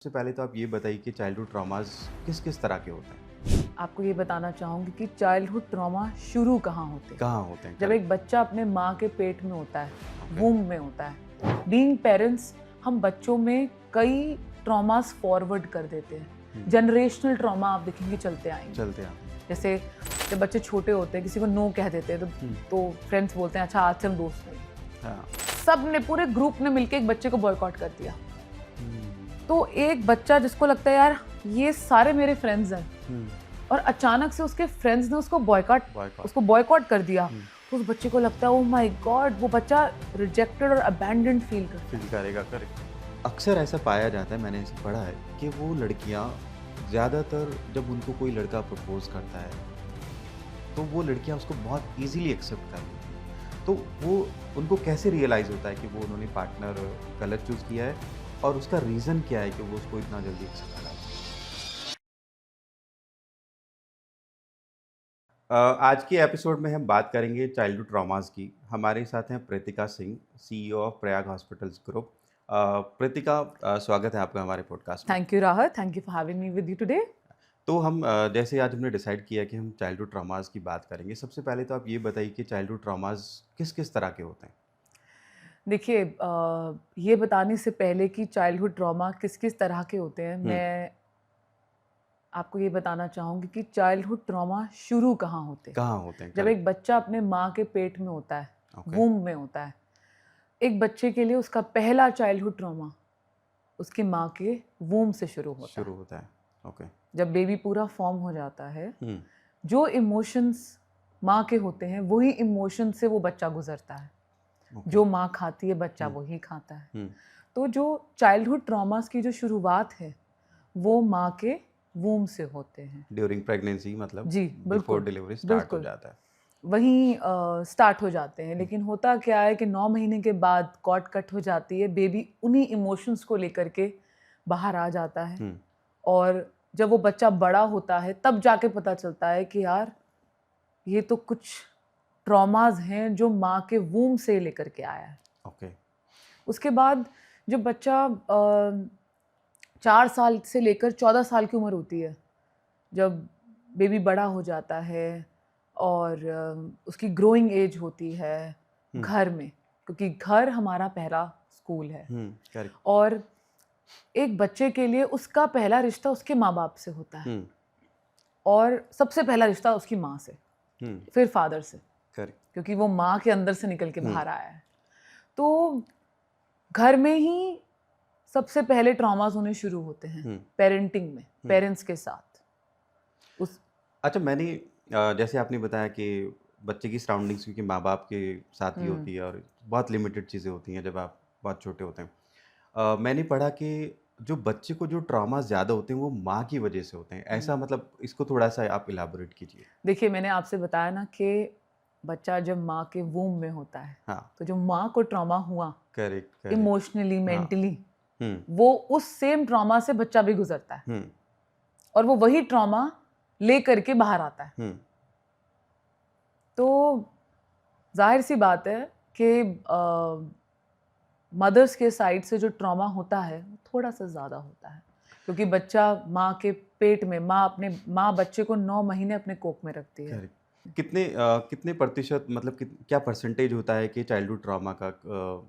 सबसे पहले तो आप ये बताइए कि चाइल्डहुड ट्रॉमास किस किस तरह के होते हैं? आपको ये बताना चाहूँगी कि चाइल्डहुड ट्रॉमा शुरू कहाँ होते हैं। कहाँ होते हैं? जब एक बच्चा अपने माँ के पेट में होता है, ओके। वूम्ब में होता है। बीइंग पेरेंट्स हम बच्चों में कई ट्रॉमास फॉरवर्ड कर देते हैं। जनरेशनल ट्रॉमा आप देखेंगे चलते आएंगे। चलते हैं। जैसे जब बच्चे छोटे होते हैं किसी को नो कह देते हैं तो फ्रेंड्स बोलते हैं अच्छा आज से हम दोस्त नहीं। हाँ। सब ने पूरे ग्रुप ने मिलकर एक बच्चे को बॉयकॉट कर दिया। तो एक बच्चा जिसको लगता है यार ये सारे मेरे फ्रेंड्स हैं और अचानक से उसके फ्रेंड्स ने उसको बॉयकॉट कर दिया, तो उस बच्चे को लगता है ओह माय गॉड, वो बच्चा रिजेक्टेड और अबैंडन्ड फील करेगा। करेक्ट। अक्सर ऐसा पाया जाता है, मैंने ऐसे पढ़ा है कि वो लड़कियां ज़्यादातर जब उनको कोई लड़का प्रपोज करता है तो वो लड़कियां उसको बहुत इजीली एक्सेप्ट कर लेती हैं। तो वो उनको कैसे रियलाइज़ होता है कि वो उन्होंने पार्टनर गलत चूज़ किया है और उसका रीज़न क्या है कि वो उसको इतना जल्दी एक्सेप्ट करा? आज के एपिसोड में हम बात करेंगे चाइल्डहुड ट्रॉमास की। हमारे साथ हैं Preetika Singh, CEO of Prayag hospitals group. Preetika, स्वागत है आपका हमारे पॉडकास्ट में। Thank you Rahat, thank you for having me with you today. तो हम जैसे आज हमने डिसाइड किया कि हम चाइल्डहुड ट्रॉमास की बात करेंगे। सबसे पहले तो आप ये बताइए कि चाइल्डहुड ट्रॉमास किस किस तरह के होते हैं? देखिए ये बताने से पहले कि चाइल्डहुड ट्रॉमा किस किस तरह के होते हैं, मैं आपको ये बताना चाहूँगी कि चाइल्डहुड ट्रॉमा शुरू कहाँ होते हैं। कहाँ होते हैं? जब एक बच्चा अपने माँ के पेट में होता है, वूम्ब में होता है, एक बच्चे के लिए उसका पहला चाइल्डहुड ट्रॉमा उसकी माँ के वूम्ब से शुरू होता है। ओके। जब बेबी पूरा फॉर्म हो जाता है, जो इमोशंस माँ के होते हैं वही इमोशन से वो बच्चा गुजरता है। जो माँ खाती है बच्चा वही खाता है। तो जो चाइल्डहुड ट्रॉमास की जो शुरुआत है वो माँ के वूम्ब से होते हैं। ड्यूरिंग प्रेगनेंसी, मतलब जी बिफोर डिलीवरी स्टार्ट हो जाता है। वहीं स्टार्ट हो जाते हैं। लेकिन होता क्या है कि 9 महीने के बाद कॉर्ड कट हो जाती है, बेबी उन्हीं इमोशंस को लेकर के बाहर आ जाता है। और जब वो बच्चा बड़ा होता है तब जाके पता चलता है कि यार ये तो कुछ ट्रॉमास हैं जो माँ के वूम्ब से लेकर के आया है। ओके। उसके बाद जो बच्चा 4 साल से लेकर 14 साल की उम्र होती है, जब बेबी बड़ा हो जाता है और उसकी ग्रोइंग एज होती है घर में, क्योंकि घर हमारा पहला स्कूल है। करेक्ट। और एक बच्चे के लिए उसका पहला रिश्ता उसके माँ बाप से होता है और सबसे पहला रिश्ता उसकी माँ से, फिर फादर से, क्योंकि वो माँ के अंदर से निकल के बाहर आया है। तो घर में ही सबसे पहले ट्रॉमास होने शुरू होते हैं पेरेंटिंग में, पेरेंट्स के साथ। अच्छा, मैंने जैसे आपने बताया कि बच्चे की सराउंडिंग्स क्योंकि माँ बाप के साथ ही होती है और बहुत लिमिटेड चीज़ें होती हैं जब आप बहुत छोटे होते हैं। मैंने पढ़ा कि जो बच्चे को जो ट्रॉमा ज़्यादा होते हैं वो माँ की वजह से होते हैं। ऐसा, मतलब इसको थोड़ा सा आप इलाबोरेट कीजिए। देखिए मैंने आपसे बताया ना कि बच्चा जब माँ के वूम्ब में होता है, तो जो माँ को ट्रॉमा हुआ करेक्ट इमोशनली, मेंटली, वो उस सेम ट्रॉमा से बच्चा भी गुजरता है और वो वही ट्रॉमा ले करके बाहर आता है। तो जाहिर सी बात है कि मदर्स के साइड से जो ट्रॉमा होता है थोड़ा सा ज़्यादा होता है, क्योंकि बच्चा माँ के पेट में, माँ बच्चे को 9 महीने अपने कोख में रखती है। कितने प्रतिशत, मतलब क्या परसेंटेज होता है कि चाइल्डहुड ट्रॉमा का,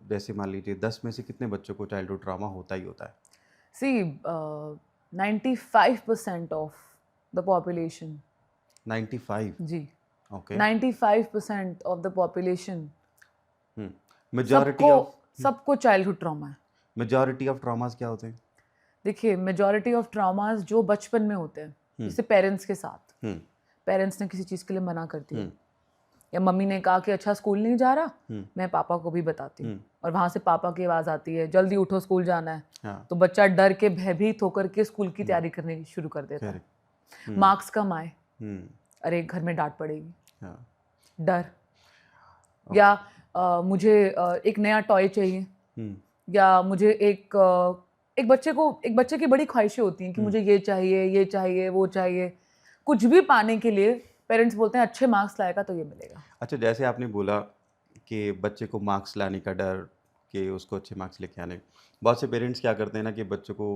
जैसे मान लीजिए 10 में से कितने बच्चों को चाइल्डहुड ट्रॉमा होता ही होता है? See 95% of the population. 95? जी, okay. 95% of the population, majority of सबको चाइल्डहुड ट्रॉमा है। मेजॉरिटी ऑफ ट्रॉमास क्या होते हैं? देखिए मेजॉरिटी ऑफ ट्रॉमास जो बचपन में होते हैं, जैसे पेरेंट्स के साथ, पेरेंट्स ने किसी चीज़ के लिए मना कर दिया या मम्मी ने कहा कि अच्छा स्कूल नहीं जा रहा, मैं पापा को भी बताती हूँ, और वहाँ से पापा की आवाज़ आती है जल्दी उठो स्कूल जाना है। हाँ। तो बच्चा डर के भयभीत होकर के स्कूल की तैयारी करने शुरू कर देता है। मार्क्स कम आए, अरे घर में डांट पड़ेगी, डर, या मुझे एक नया टॉय चाहिए, या मुझे एक बच्चे की बड़ी ख्वाहिशें होती हैं कि मुझे ये चाहिए, वो चाहिए। कुछ भी पाने के लिए पेरेंट्स बोलते हैं अच्छे मार्क्स लाएगा तो ये मिलेगा। अच्छा, जैसे आपने बोला कि बच्चे को मार्क्स लाने का डर, कि उसको अच्छे मार्क्स लेके आने, बहुत से पेरेंट्स क्या करते हैं ना कि बच्चों को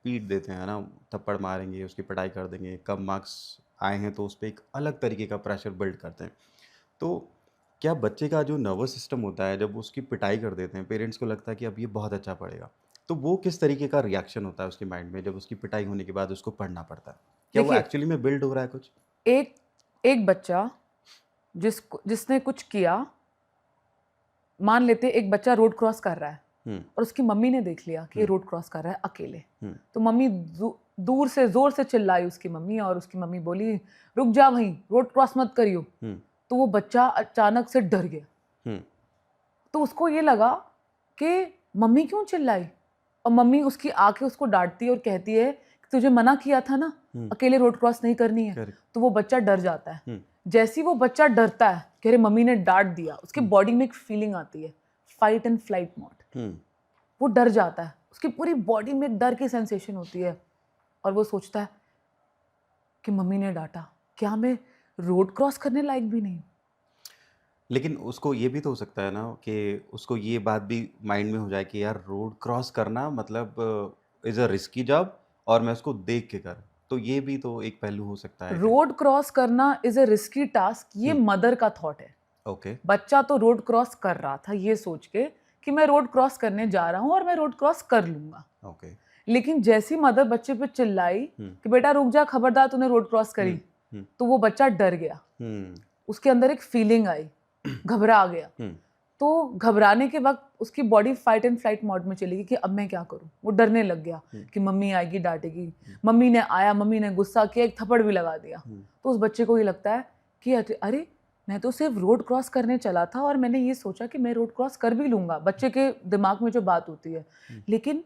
पीट देते हैं ना, थप्पड़ मारेंगे, उसकी पिटाई कर देंगे, कम मार्क्स आए हैं तो उस पे एक अलग तरीके का प्रेशर बिल्ड करते हैं। तो क्या बच्चे का जो नर्वस सिस्टम होता है जब उसकी पिटाई कर देते हैं, पेरेंट्स को लगता है कि अब ये बहुत अच्छा पढ़ेगा, तो वो किस तरीके का रिएक्शन होता है उसके माइंड में जब उसकी पिटाई होने के बाद उसको पढ़ना पड़ता है? क्या वो देखिए, एक्चुअली में बिल्ड हो रहा है कुछ? एक एक बच्चा जिसने कुछ किया, मान लेते एक बच्चा रोड क्रॉस कर रहा है और उसकी मम्मी ने देख लिया कि ये रोड क्रॉस कर रहा है अकेले, तो मम्मी दूर से जोर से चिल्लाई उसकी मम्मी, और उसकी मम्मी बोली रुक जा वहीं, रोड क्रॉस मत करियो। तो वो बच्चा अचानक से डर गया। तो उसको ये लगा कि मम्मी क्यों चिल्लाई, और मम्मी उसकी आके उसको डांटती है और कहती है कि तुझे मना किया था ना अकेले रोड क्रॉस नहीं करनी है। तो वो बच्चा डर जाता है। जैसे ही वो बच्चा डरता है कि अरे मम्मी ने डांट दिया, उसके बॉडी में एक फीलिंग आती है, फाइट एंड फ्लाइट मोड। वो डर जाता है, उसकी पूरी बॉडी में एक डर की सेंसेशन होती है, और वो सोचता है कि मम्मी ने डांटा, क्या मैं रोड क्रॉस करने लायक भी नहीं? लेकिन उसको ये भी तो हो सकता है ना कि उसको ये बात भी माइंड में हो जाए कि यार रोड क्रॉस करना मतलब इज़ अ रिस्की जॉब और मैं उसको देख के कर, तो ये भी तो एक पहलू हो सकता है क्या? रोड क्रॉस करना इज अ रिस्की टास्क, ये मदर का थॉट है। ओके। बच्चा तो रोड क्रॉस कर रहा था ये सोच के कि मैं रोड क्रॉस करने जा रहा हूँ और मैं रोड क्रॉस कर लूंगा। ओके। लेकिन जैसी मदर बच्चे पे चिल्लाई कि बेटा रुक जा, खबरदार तूने रोड क्रॉस करी, तो वो बच्चा डर गया। उसके अंदर एक फीलिंग आई, घबरा गया। तो घबराने के वक्त उसकी body fight and flight mode में चली गई कि अब मैं क्या करूं। वो डरने लग गया कि मम्मी आएगी डांटेगी, मम्मी ने आया, मम्मी ने गुस्सा किया, एक थप्पड़ भी लगा दिया। तो उस बच्चे को ये लगता है कि अरे मैं तो सिर्फ रोड क्रॉस करने चला था और मैंने ये सोचा कि मैं रोड क्रॉस कर भी लूंगा। बच्चे के दिमाग में जो बात होती है, लेकिन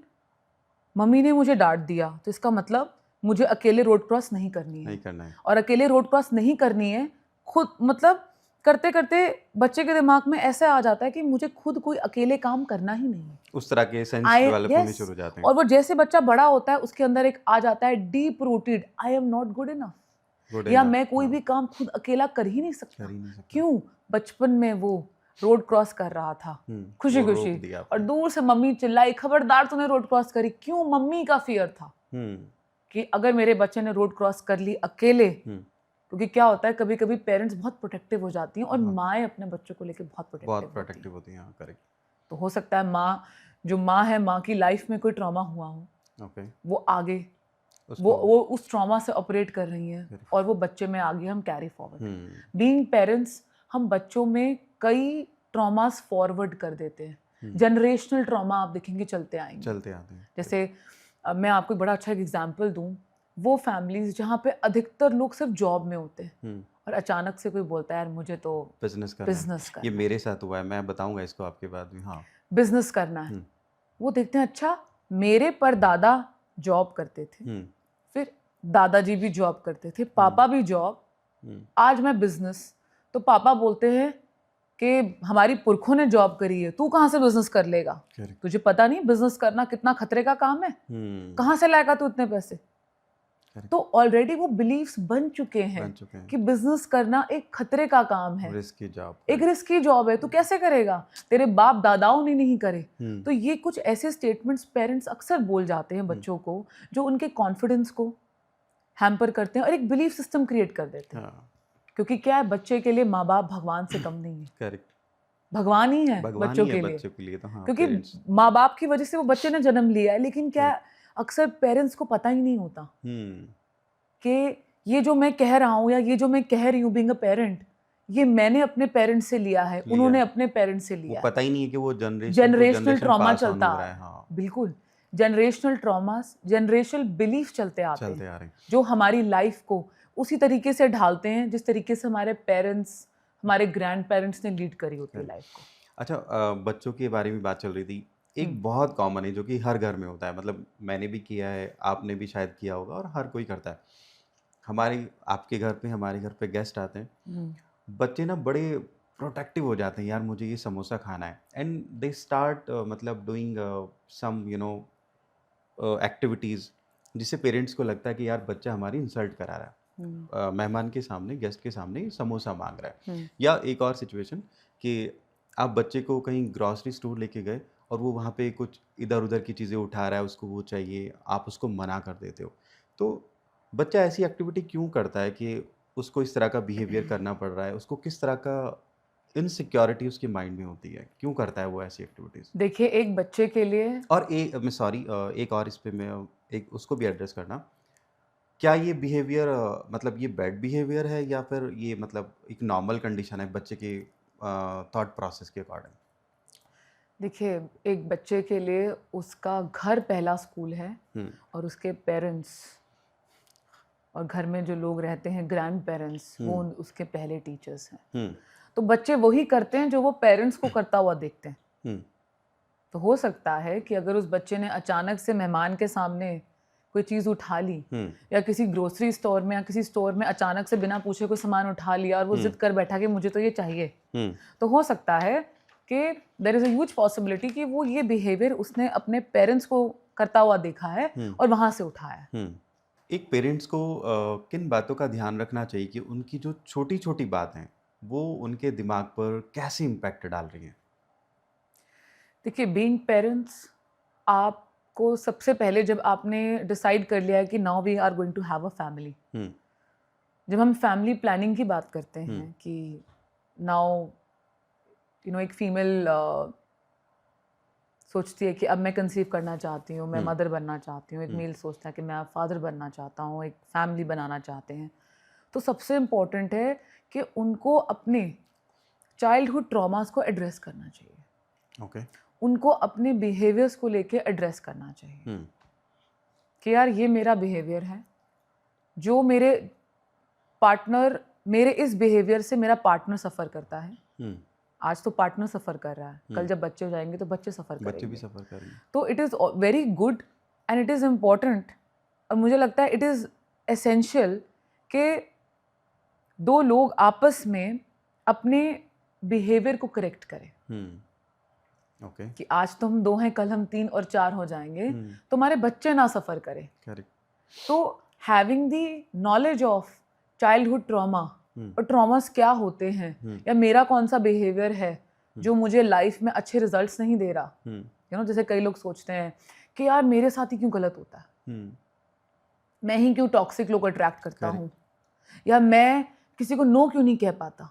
मम्मी ने मुझे डांट दिया तो इसका मतलब मुझे अकेले रोड क्रॉस नहीं करनी है। नहीं करना है। और अकेले रोड क्रॉस नहीं करनी है, खुद मतलब करते करते बच्चे के दिमाग में ऐसा आ जाता है कि मुझे खुद कोई अकेले काम करना ही नहीं है। उस तरह के सेंस डेवलप होने शुरू हो जाते हैं। और वो जैसे बच्चा बड़ा होता है उसके अंदर एक आ जाता है deep rooted I am not good enough, या मैं कोई भी काम खुद अकेला कर ही नहीं सकता। क्यों? बचपन में वो रोड क्रॉस कर रहा था खुशी खुशी, और दूर से मम्मी चिल्लाई खबरदार तूने रोड क्रॉस करी। क्यों? मम्मी का फियर था कि अगर मेरे बच्चे ने रोड क्रॉस कर ली अकेले, क्योंकि क्या होता है कभी कभी पेरेंट्स बहुत प्रोटेक्टिव हो जाती हैं और माएँ अपने बच्चों को लेकर बहुत प्रोटेक्टिव होती हैं। करेक्ट। तो हो सकता है माँ है, माँ की लाइफ में कोई ट्रॉमा हुआ हो, वो आगे वो उस ट्रॉमा से ऑपरेट कर रही हैं और वो बच्चे में आगे हम कैरी फॉरवर्ड। बीइंग पेरेंट्स हम बच्चों में कई ट्रॉमास फॉरवर्ड कर देते हैं। जनरेशनल ट्रॉमा आप देखेंगे चलते आते हैं। जैसे मैं आपको बड़ा अच्छा एग्जाम्पल दूं, वो फैमिलीज जहाँ पे अधिकतर लोग सिर्फ जॉब में होते हैं और अचानक से कोई बोलता है यार मुझे तो बिजनेस करना। ये मेरे साथ हुआ है, मैं बताऊंगा इसको आपके बाद में। हाँ, बिजनेस करना है। वो देखते हैं अच्छा मेरे परदादा जॉब करते थे, फिर दादाजी भी जॉब करते थे, पापा भी जॉब, आज मैं बिजनेस। तो पापा बोलते हैं कि हमारी पुरखों ने जॉब करी है, तू कहाँ से बिजनेस कर लेगा? तुझे पता नहीं बिजनेस करना कितना खतरे का काम है? कहाँ से लाएगा तू इतने पैसे? तो ऑलरेडी वो बिलीव्स बन चुके हैं कि बिजनेस करना एक खतरे का काम है, रिस्की जॉब, एक रिस्की जॉब है, तू कैसे करेगा? तेरे बाप दादाओं ने नहीं करे। तो ये कुछ ऐसे स्टेटमेंट्स पेरेंट्स अक्सर बोल जाते हैं बच्चों को जो उनके कॉन्फिडेंस को हैम्पर करते हैं और एक बिलीफ सिस्टम क्रिएट कर देते हैं। क्योंकि क्या है, बच्चे के लिए माँ बाप भगवान से कम नहीं है। करेक्ट, भगवान ही है बच्चों के लिए तो हाँ, क्योंकि माँ बाप की वजह से वो बच्चे ने जन्म लिया है। लेकिन क्या अक्सर पेरेंट्स को पता ही नहीं होता कि ये जो मैं कह रहा हूँ या ये जो मैं कह रही हूँ बीइंग अ पेरेंट, ये मैंने अपने पेरेंट्स से लिया है, उन्होंने अपने पेरेंट्स से लिया। पता ही नहीं है कि वो जनरेशनल ट्रॉमा चलता आ रहा है। बिल्कुल, जनरेशनल ट्रॉमास, जनरेशनल बिलीफ चलते आते हैं जो हमारी लाइफ को उसी तरीके से ढालते हैं जिस तरीके से हमारे पेरेंट्स, हमारे ग्रैंड पेरेंट्स ने लीड करी होती है लाइफ को। अच्छा, बच्चों के बारे में बात चल रही थी, एक बहुत कॉमन है जो कि हर घर में होता है, मतलब मैंने भी किया है, आपने भी शायद किया होगा और हर कोई करता है। आपके घर पे, हमारे घर पे गेस्ट आते हैं, बच्चे ना बड़े प्रोटेक्टिव हो जाते हैं, यार मुझे ये समोसा खाना है, एंड दे स्टार्ट मतलब डूइंग सम एक्टिविटीज़ जिससे पेरेंट्स को लगता है कि यार बच्चा हमारी इंसल्ट करा रहा है, मेहमान के सामने, गेस्ट के सामने समोसा मांग रहा है। या एक और सिचुएशन कि आप बच्चे को कहीं ग्रॉसरी स्टोर लेके गए और वो वहाँ पे कुछ इधर-उधर की चीज़ें उठा रहा है, उसको वो चाहिए, आप उसको मना कर देते हो। तो बच्चा ऐसी एक्टिविटी क्यों करता है कि उसको इस तरह का बिहेवियर करना पड़ रहा है? उसको किस तरह का इनसिक्योरिटी उसके माइंड में होती है? क्यों करता है वो ऐसी एक्टिविटीज़? देखिए एक बच्चे के लिए और मैं सॉरी एक और इस पे मैं एक उसको भी एड्रेस करना। क्या ये बिहेवियर मतलब ये बैड बिहेवियर है या फिर ये मतलब एक नॉर्मल कंडीशन है बच्चे के थॉट प्रोसेस के अकॉर्डिंग? देखिए एक बच्चे के लिए उसका घर पहला स्कूल है हुँ, और उसके पेरेंट्स और घर में जो लोग रहते हैं ग्रैंड पेरेंट्स वो उसके पहले टीचर्स हैं। हुँ, तो बच्चे वही करते हैं जो वो पेरेंट्स को करता हुआ देखते हैं। हुँ, तो हो सकता है कि अगर उस बच्चे ने अचानक से मेहमान के सामने कोई चीज़ उठा ली हुँ, या किसी ग्रोसरी स्टोर में या किसी स्टोर में अचानक से बिना पूछे कोई सामान उठा लिया और वो जिद कर बैठा कि मुझे तो ये चाहिए, हुँ, तो हो सकता है कि there is a huge possibility कि वो ये बिहेवियर उसने अपने पेरेंट्स को करता हुआ देखा है और वहाँ से उठाया है। हुँ। एक पेरेंट्स को किन बातों का ध्यान रखना चाहिए कि उनकी जो छोटी-छोटी बात हैं, वो उनके दिमाग पर कैसे इम्पैक्ट डाल रही हैं? देखिए बीइंग पेरेंट्स आपको सबसे पहले जब आपने डिसाइड कर लिया है कि now we are going to have a family, hmm, जब हम फैमिली प्लानिंग की बात करते हुँ, हैं कि नाउ एक फीमेल सोचती है कि अब मैं कंसीव करना चाहती हूँ, मैं हुँ, मदर बनना चाहती हूँ, एक हुँ, मेल सोचता है कि मैं फादर बनना चाहता हूँ, एक फैमिली बनाना चाहते हैं। तो सबसे इम्पोर्टेंट है कि उनको अपने चाइल्डहुड ट्रॉमास को एड्रेस करना चाहिए, ओके। उनको अपने बिहेवियर्स को लेके एड्रेस करना चाहिए हुँ, कि यार ये मेरा बिहेवियर है, जो मेरे पार्टनर मेरे इस बिहेवियर से मेरा पार्टनर सफ़र करता है। हुँ, आज तो पार्टनर सफ़र कर रहा है, कल हुँ। जब बच्चे हो जाएंगे तो बच्चे सफ़र बच्चे भी करेंगे। सफ़र करेंगे। तो it is very good and it is important और मुझे लगता है इट इज़ एसेंशियल कि दो लोग आपस में अपने बिहेवियर को करेक्ट करें हुँ, ओके। कि आज तो हम 2 हैं, कल हम 3 और 4 हो जाएंगे, हुँ, तो हमारे बच्चे ना सफ़र करें। करेक्ट। तो having the knowledge of childhood trauma hmm, और ट्रॉमास क्या होते हैं हुँ, या मेरा कौन सा बिहेवियर है जो मुझे लाइफ में अच्छे रिजल्ट्स नहीं दे रहा, हुँ, जैसे कई लोग सोचते हैं कि यार मेरे साथ ही क्यों गलत होता है, हुँ, मैं ही क्यों टॉक्सिक लोग अट्रैक्ट करता करेक्ट, हूँ, या मैं किसी को नो क्यों नहीं कह पाता,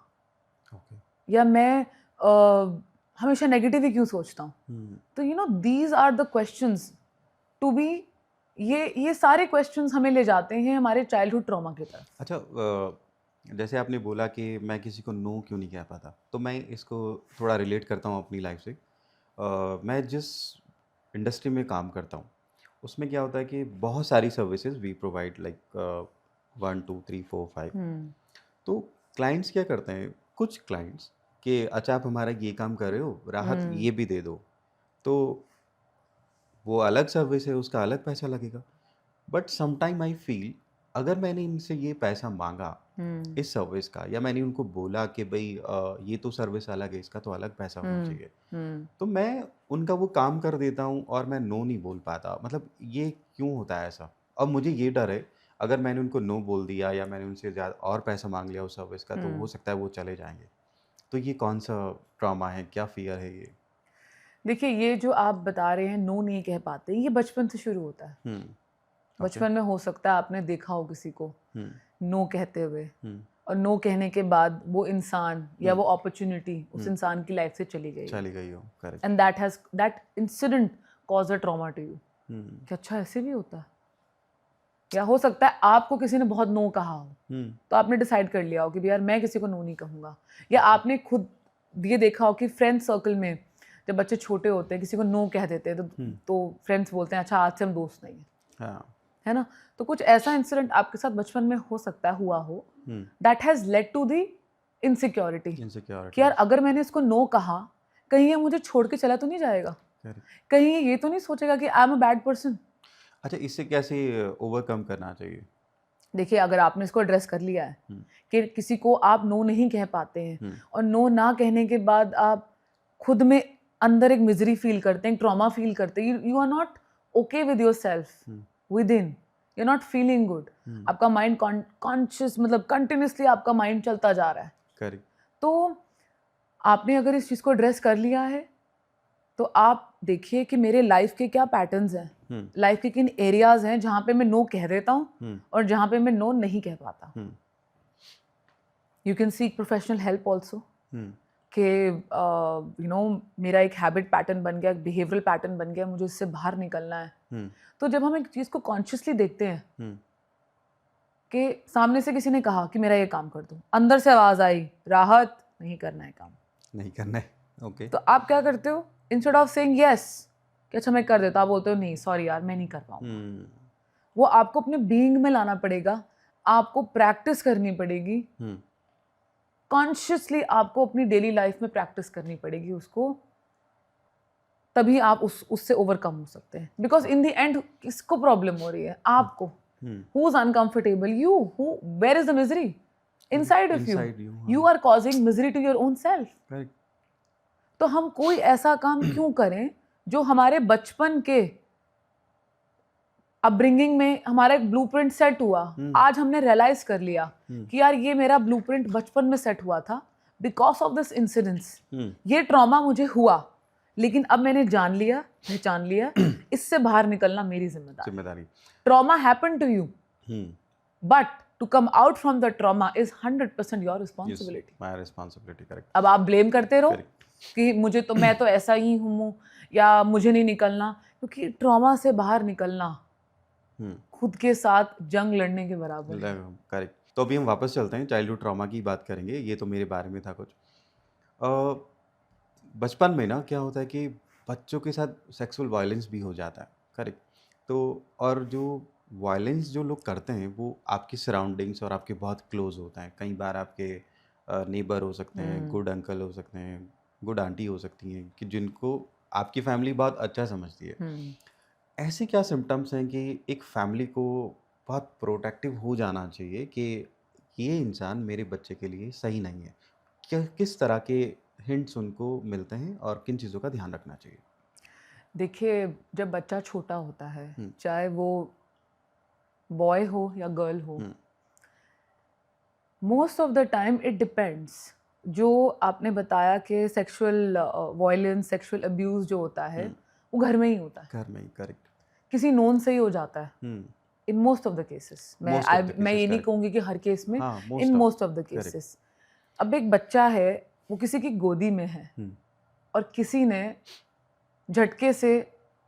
ओके। या मैं हमेशा नेगेटिव ही क्यों सोचता हूँ। हुँ, तो these are the questions to be, ये सारे क्वेश्चंस हमें ले जाते हैं हमारे चाइल्डहुड ट्रॉमा की तरफ। अच्छा जैसे आपने बोला कि मैं किसी को नो क्यों नहीं कह पाता, तो मैं इसको थोड़ा रिलेट करता हूँ अपनी लाइफ़ से। मैं जिस इंडस्ट्री में काम करता हूँ, उसमें क्या होता है कि बहुत सारी सर्विसेज़ वी प्रोवाइड लाइक 1, 2, 3, 4, 5। हम्म तो क्लाइंट्स क्या करते हैं, कुछ क्लाइंट्स कि अच्छा आप हमारा ये काम कर रहे हो, राहत हम्म ये भी दे दो। तो वो अलग सर्विस है, उसका अलग पैसा लगेगा। But some time I feel अगर मैंने इनसे ये पैसा माँगा हम्म इस सर्विस का या मैंने उनको बोला कि भई ये तो सर्विस अलग है, इसका तो अलग पैसा होना हम्म चाहिए। हम्म तो मैं उनका वो काम कर देता हूँ और मैं नो नहीं बोल पाता। मतलब ये क्यों होता है ऐसा? अब मुझे ये डर है, अगर मैंने उनको नो बोल दिया या मैंने उनसे ज़्यादा और पैसा माँग लिया उस सर्विस का, तो हो हम्म सकता है वो चले जाएँगे। तो ये कौन-सा ट्रॉमा है? क्या फ़ियर है ये? देखिए ये जो आप बता रहे हैं नो नहीं कह पाते, ये बचपन से शुरू होता है। हुँ, ओके। बचपन में हो सकता है आपने देखा हो किसी को हुँ, नो कहते हुए, हुँ, और नो कहने के बाद वो इंसान या हुँ, वो अपॉर्चुनिटी उस हुँ। इंसान की लाइफ से चली गई हो, चली गई हो, correct. And that incident cause a trauma to you. Hmm, कि अच्छा ऐसे भी होता है, या हो सकता है आपको किसी ने बहुत नो कहा हो, हुँ, तो आपने डिसाइड कर लिया हो कि यार मैं किसी को नो नहीं कहूँगा, या ओके। आपने खुद ये देखा हो कि फ्रेंड सर्कल में जब बच्चे छोटे होते हैं किसी को नो कह देते हैं हुँ, तो फ्रेंड्स बोलते हैं अच्छा आज से हम दोस्त नहीं हैं, हाँ, है ना। तो कुछ ऐसा इंसिडेंट आपके साथ बचपन में हो सकता है हुआ हो, hmm, that has led to the insecurity कि यार इनसिक्योरिटीज़, अगर मैंने इसको नो कहा, कहीं ये मुझे छोड़ के चला तो नहीं जाएगा, करेक्ट। कहीं ये तो नहीं सोचेगा कि I am a bad person. अच्छा इससे कैसे ओवरकम करना चाहिए? देखिए अगर आपने इसको एड्रेस कर लिया है हुँ, कि किसी को आप नो नहीं कह पाते हैं, हुँ, और नो ना कहने के बाद आप खुद में अंदर एक मिजरी फील करते हैं, एक ट्रॉमा फील करते हैं, you are not okay with yourself hmm, within, you are not feeling good, hmm, आपका माइंड कॉन्शियस मतलब कंटिन्यूसली आपका माइंड चलता जा रहा है। करेक्ट। तो आपने अगर इस चीज़ को एड्रेस कर लिया है तो आप देखिए कि मेरे लाइफ के क्या पैटर्न्स हैं, लाइफ के किन एरियाज हैं जहाँ पे मैं नो कह देता हूँ और जहाँ पे मैं नो नहीं कह पाता. You can seek professional help also कि यू नो मेरा एक हैबिट पैटर्न बन गया, एक बिहेवियरल पैटर्न बन गया, मुझे इससे बाहर निकलना है. तो जब हम एक चीज़ को कॉन्शियसली देखते हैं कि सामने से किसी ने कहा कि मेरा ये काम कर दो, अंदर से आवाज़ आई राहत नहीं करना है काम, नहीं करना है. ओके. तो आप क्या करते हो, इंस्टेड ऑफ सेइंग यस कि अच्छा मैं कर देता, आप बोलते हो नहीं सॉरी यार मैं नहीं कर पाऊंगा. वो आपको अपने बीइंग में लाना पड़ेगा, आपको प्रैक्टिस करनी पड़ेगी, कॉन्शियसली आपको अपनी डेली लाइफ में प्रैक्टिस करनी पड़ेगी उसको, तभी आप उससे ओवरकम हो सकते हैं. बिकॉज इन द एंड किसको प्रॉब्लम हो रही है, आपको. Who is uncomfortable, you. Who, where is the misery? Inside of you. You are causing misery to your own self. तो हम कोई ऐसा काम क्यों करें जो हमारे बचपन के अपब्रिंगिंग में हमारा एक ब्लूप्रिंट सेट हुआ, आज हमने रियलाइज कर लिया कि यार ये मेरा ब्लूप्रिंट बचपन में सेट हुआ था, बिकॉज ऑफ दिस इंसिडेंस ये ट्रॉमा मुझे हुआ, लेकिन अब मैंने जान लिया, पहचान लिया, इससे बाहर निकलना मेरी जिम्मेदारी. Trauma happened to you, but to come out from the trauma is 100% your responsibility. My responsibility. Correct. अब आप ब्लेम करते रहो कि मुझे तो, मैं तो ऐसा ही हूँ या मुझे नहीं निकलना, क्योंकि ट्रॉमा से बाहर निकलना खुद के साथ जंग लड़ने के बराबर है. करेक्ट. तो अभी हम वापस चलते हैं, चाइल्डहुड ट्रॉमा की बात करेंगे. ये तो मेरे बारे में था कुछ. बचपन में ना क्या होता है कि बच्चों के साथ सेक्सुअल वायलेंस भी हो जाता है. करेक्ट. तो और जो वायलेंस जो लोग करते हैं वो आपकी सराउंडिंग्स और आपके बहुत क्लोज होता है. कई बार आपके नेबर हो सकते हैं, गुड अंकल हो सकते हैं, गुड आंटी हो सकती हैं, कि जिनको आपकी फैमिली बहुत अच्छा समझती है. ऐसे क्या सिम्टम्स हैं कि एक फैमिली को बहुत प्रोटेक्टिव हो जाना चाहिए कि ये इंसान मेरे बच्चे के लिए सही नहीं है? क्या किस तरह के हिंट्स उनको मिलते हैं और किन चीज़ों का ध्यान रखना चाहिए? देखिए, जब बच्चा छोटा होता है, चाहे वो बॉय हो या गर्ल हो, most of the time it depends. जो आपने बताया कि सेक्सुअल वायलेंस, सेक्सुअल अब्यूज जो होता है वो घर में ही होता है. घर में ही. करेक्ट. किसी नोन से ही हो जाता है. In most of the cases. मैं ये नहीं कहूँगी कि हर केस में, in most of the cases. अब एक बच्चा है, वो किसी की गोदी में है और किसी ने झटके से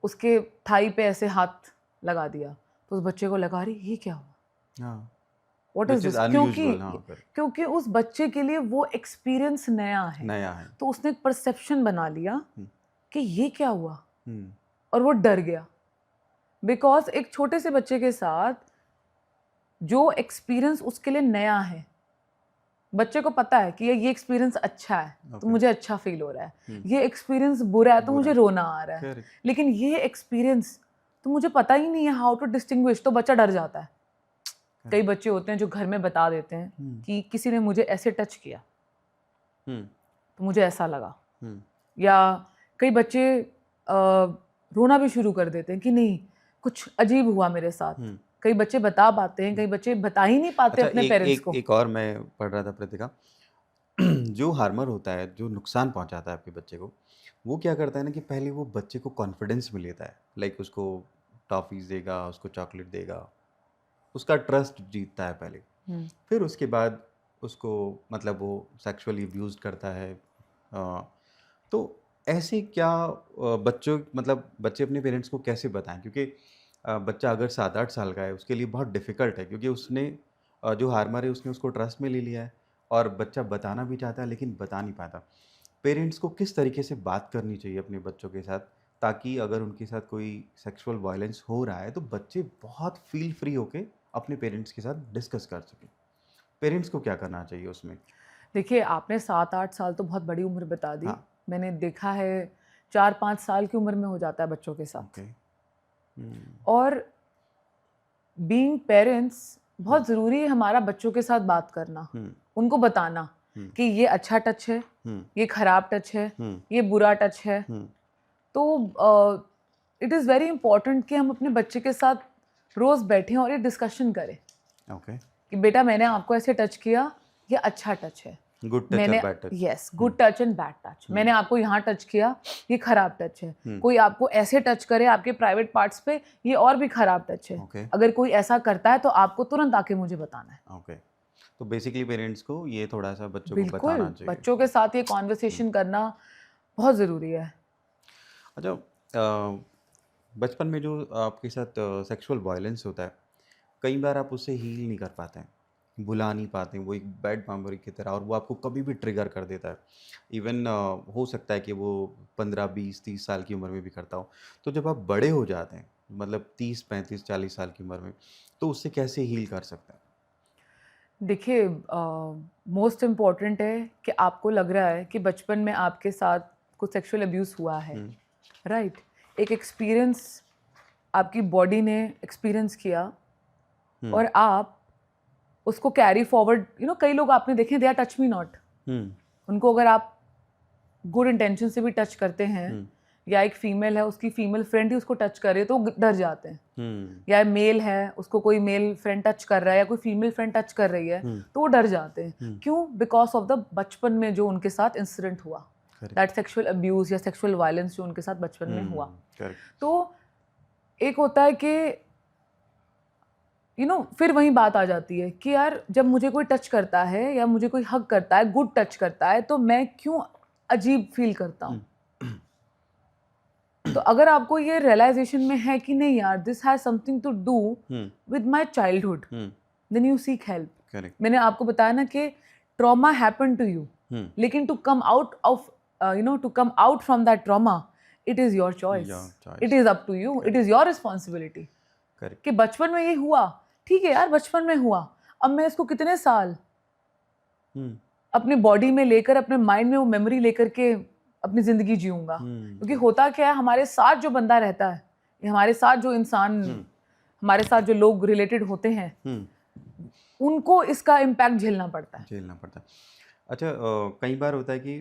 उसके थाई पे ऐसे हाथ लगा दिया, तो उस बच्चे को लगा रही ये क्या हुआ, व्हाट इज दिस, क्योंकि उस बच्चे के लिए वो एक्सपीरियंस नया है. तो उसने एक परसेप्शन बना लिया कि ये क्या हुआ और वो डर गया. बिकॉज एक छोटे से बच्चे के साथ जो एक्सपीरियंस उसके लिए नया है, बच्चे को पता है कि ये एक्सपीरियंस अच्छा है तो मुझे अच्छा फील हो रहा है, ये एक्सपीरियंस बुरा है तो मुझे रोना आ रहा है, लेकिन ये एक्सपीरियंस तो मुझे पता ही नहीं है हाउ टू डिस्टिंग्विश. तो बच्चा डर जाता है. कई बच्चे होते हैं जो घर में बता देते हैं कि किसी ने मुझे ऐसे टच किया तो मुझे ऐसा लगा, या कई बच्चे रोना भी शुरू कर देते हैं कि नहीं कुछ अजीब हुआ मेरे साथ. कई बच्चे बता पाते हैं, कई बच्चे बता ही नहीं पाते अपने पेरेंट्स को. एक और मैं पढ़ रहा था प्रतिका, जो हार्मर होता है, जो नुकसान पहुंचाता है आपके बच्चे को, वो क्या करता है ना कि पहले वो बच्चे को कॉन्फिडेंस में लेता है. लाइक उसको टॉफीज देगा, उसको चॉकलेट देगा, उसका ट्रस्ट जीतता है पहले. फिर उसके बाद उसको मतलब वो सेक्सुअली अब्यूज करता है. तो ऐसे क्या बच्चों मतलब बच्चे अपने पेरेंट्स को कैसे बताएं? क्योंकि बच्चा अगर 7-8 साल का है उसके लिए बहुत डिफ़िकल्ट है, क्योंकि उसने जो हार्मर है उसने उसको ट्रस्ट में ले लिया है और बच्चा बताना भी चाहता है लेकिन बता नहीं पाता. पेरेंट्स को किस तरीके से बात करनी चाहिए अपने बच्चों के साथ, ताकि अगर उनके साथ कोई सेक्सुअल वायलेंस हो रहा है तो बच्चे बहुत फील फ्री होके अपने पेरेंट्स के साथ डिस्कस कर सकें? पेरेंट्स को क्या करना चाहिए उसमें? देखिए, आपने 7-8 साल तो बहुत बड़ी उम्र बता दी. मैंने देखा है 4-5 साल की उम्र में हो जाता है बच्चों के साथ. और बीइंग पेरेंट्स बहुत ज़रूरी है हमारा बच्चों के साथ बात करना, उनको बताना कि ये अच्छा टच है, ये खराब टच है, ये बुरा टच है. तो इट इज़ वेरी इंपॉर्टेंट कि हम अपने बच्चे के साथ रोज़ बैठें और ये डिस्कशन करें कि बेटा मैंने आपको ऐसे टच किया, ये अच्छा टच है, गुड टच मैंने और bad touch. Yes, good touch and bad touch. मैंने आपको यहाँ टच किया, ये खराब टच है। कोई आपको ऐसे टच करे आपके प्राइवेट पार्ट्स पे, ये और भी खराब टच है। Okay. अगर कोई ऐसा करता है तो आपको तुरंत आके मुझे बताना है। ओके, तो बेसिकली पेरेंट्स को ये थोड़ा सा बच्चों को बिल्कुल, बताना चाहिए। बच्चों के साथ ये कॉन्वर्सेशन करना बहुत ज़रूरी है। अच्छा, बचपन में जो आपके साथ सेक्सुअल वायलेंस होता है, कई बार आप उससे हील नहीं कर पाते हैं, भुला नहीं पाते हैं, वो एक बैड मेमोरी की तरह, और वो आपको कभी भी ट्रिगर कर देता है। इवन हो सकता है कि वो 15, 20, 30 साल की उम्र में भी करता हो। तो जब आप बड़े हो जाते हैं, मतलब 30, 35, 40 साल की उम्र में, तो उससे कैसे हील कर सकते हैं? देखिए, मोस्ट इम्पॉर्टेंट है कि आपको लग रहा है कि बचपन में आपके साथ कुछ सेक्सुअल अब्यूज़ हुआ है, राइट? एक एक्सपीरियंस आपकी बॉडी ने एक्सपीरियंस किया और आप उसको कैरी फॉरवर्ड, कई लोग आपने देखे, they are touch me not. उनको अगर आप गुड इंटेंशन से भी टच करते हैं, या एक फीमेल है, उसकी फीमेल फ्रेंड ही उसको टच करे तो वो डर जाते हैं। या मेल है, उसको कोई मेल फ्रेंड टच कर रहा है या कोई फीमेल फ्रेंड टच कर रही है, तो वो डर जाते हैं। क्यों? बिकॉज ऑफ द बचपन में जो उनके साथ इंसिडेंट हुआ, दैट सेक्सुअल अब्यूज या सेक्सुअल वायलेंस जो उनके साथ बचपन में हुआ। तो एक होता है कि फिर वही बात आ जाती है कि यार, जब मुझे कोई टच करता है या मुझे कोई हग करता है, गुड टच करता है, तो मैं क्यों अजीब फील करता हूँ। तो अगर आपको ये रियलाइजेशन में है कि नहीं यार, this has something to do with my childhood, then you seek help. मैंने आपको बताया ना कि ट्रॉमा हैपन टू यू, लेकिन to come out of to come out from that trauma, it is your choice, it is up to you, it is your responsibility. कि बचपन में ये हुआ, ठीक है यार, बचपन में हुआ, अब मैं इसको कितने साल अपने बॉडी में लेकर, अपने माइंड में वो मेमोरी लेकर के अपनी जिंदगी जीऊंगा। क्योंकि होता क्या है, हमारे साथ जो बंदा रहता है, हमारे साथ जो इंसान, हमारे साथ जो लोग रिलेटेड होते हैं, उनको इसका इम्पैक्ट झेलना पड़ता है। अच्छा, कई बार होता है कि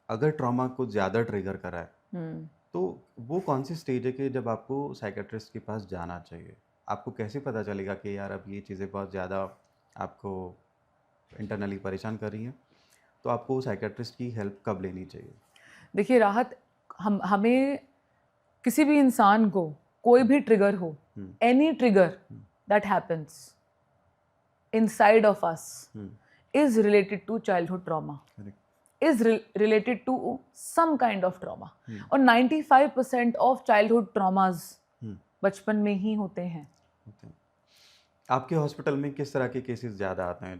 अगर ट्रॉमा को ज़्यादा ट्रिगर करा है, तो वो कौन सी स्टेज है कि जब आपको साइकेट्रिस्ट के पास जाना चाहिए? आपको कैसे पता चलेगा कि यार अब ये चीज़ें बहुत ज़्यादा आपको इंटरनली परेशान कर रही हैं, तो आपको साइकेट्रिस्ट की हेल्प कब लेनी चाहिए? देखिए राहत, हमें किसी भी इंसान को कोई भी ट्रिगर हो, any trigger that happens inside of us is related to childhood trauma, is related to some kind of trauma. और 95% of childhood traumas बचपन में ही होते हैं। आपके हॉस्पिटल में किस तरह के केसेस ज़्यादा आते हैं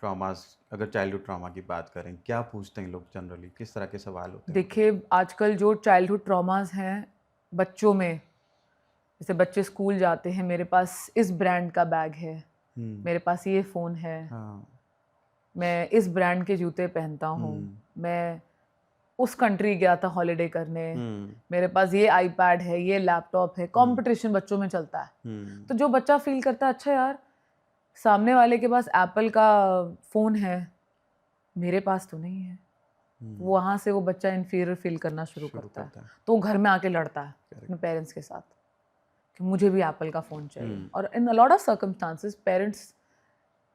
ट्रॉमास? अगर चाइल्डहुड ट्रॉमा की बात करें, क्या पूछते हैं लोग जनरली, किस तरह के सवाल होते हैं? देखिए, आजकल जो चाइल्डहुड ट्रॉमास हैं बच्चों में, जैसे बच्चे स्कूल जाते हैं, मेरे पास इस ब्रांड का बैग है, मेरे पास ये फ़ोन है, मैं इस ब्रांड के जूते पहनता हूँ, मैं उस कंट्री गया था हॉलिडे करने, मेरे पास ये आईपैड है, ये लैपटॉप है। कंपटीशन बच्चों में चलता है। तो जो बच्चा फील करता है, अच्छा यार, सामने वाले के पास एप्पल का फ़ोन है, मेरे पास तो नहीं है, वहाँ से वो बच्चा इन्फीरियर फील करना शुरू करता है। तो वो घर में आके लड़ता है अपने पेरेंट्स के साथ कि मुझे भी एप्पल का फ़ोन चाहिए। और in a lot of circumstances parents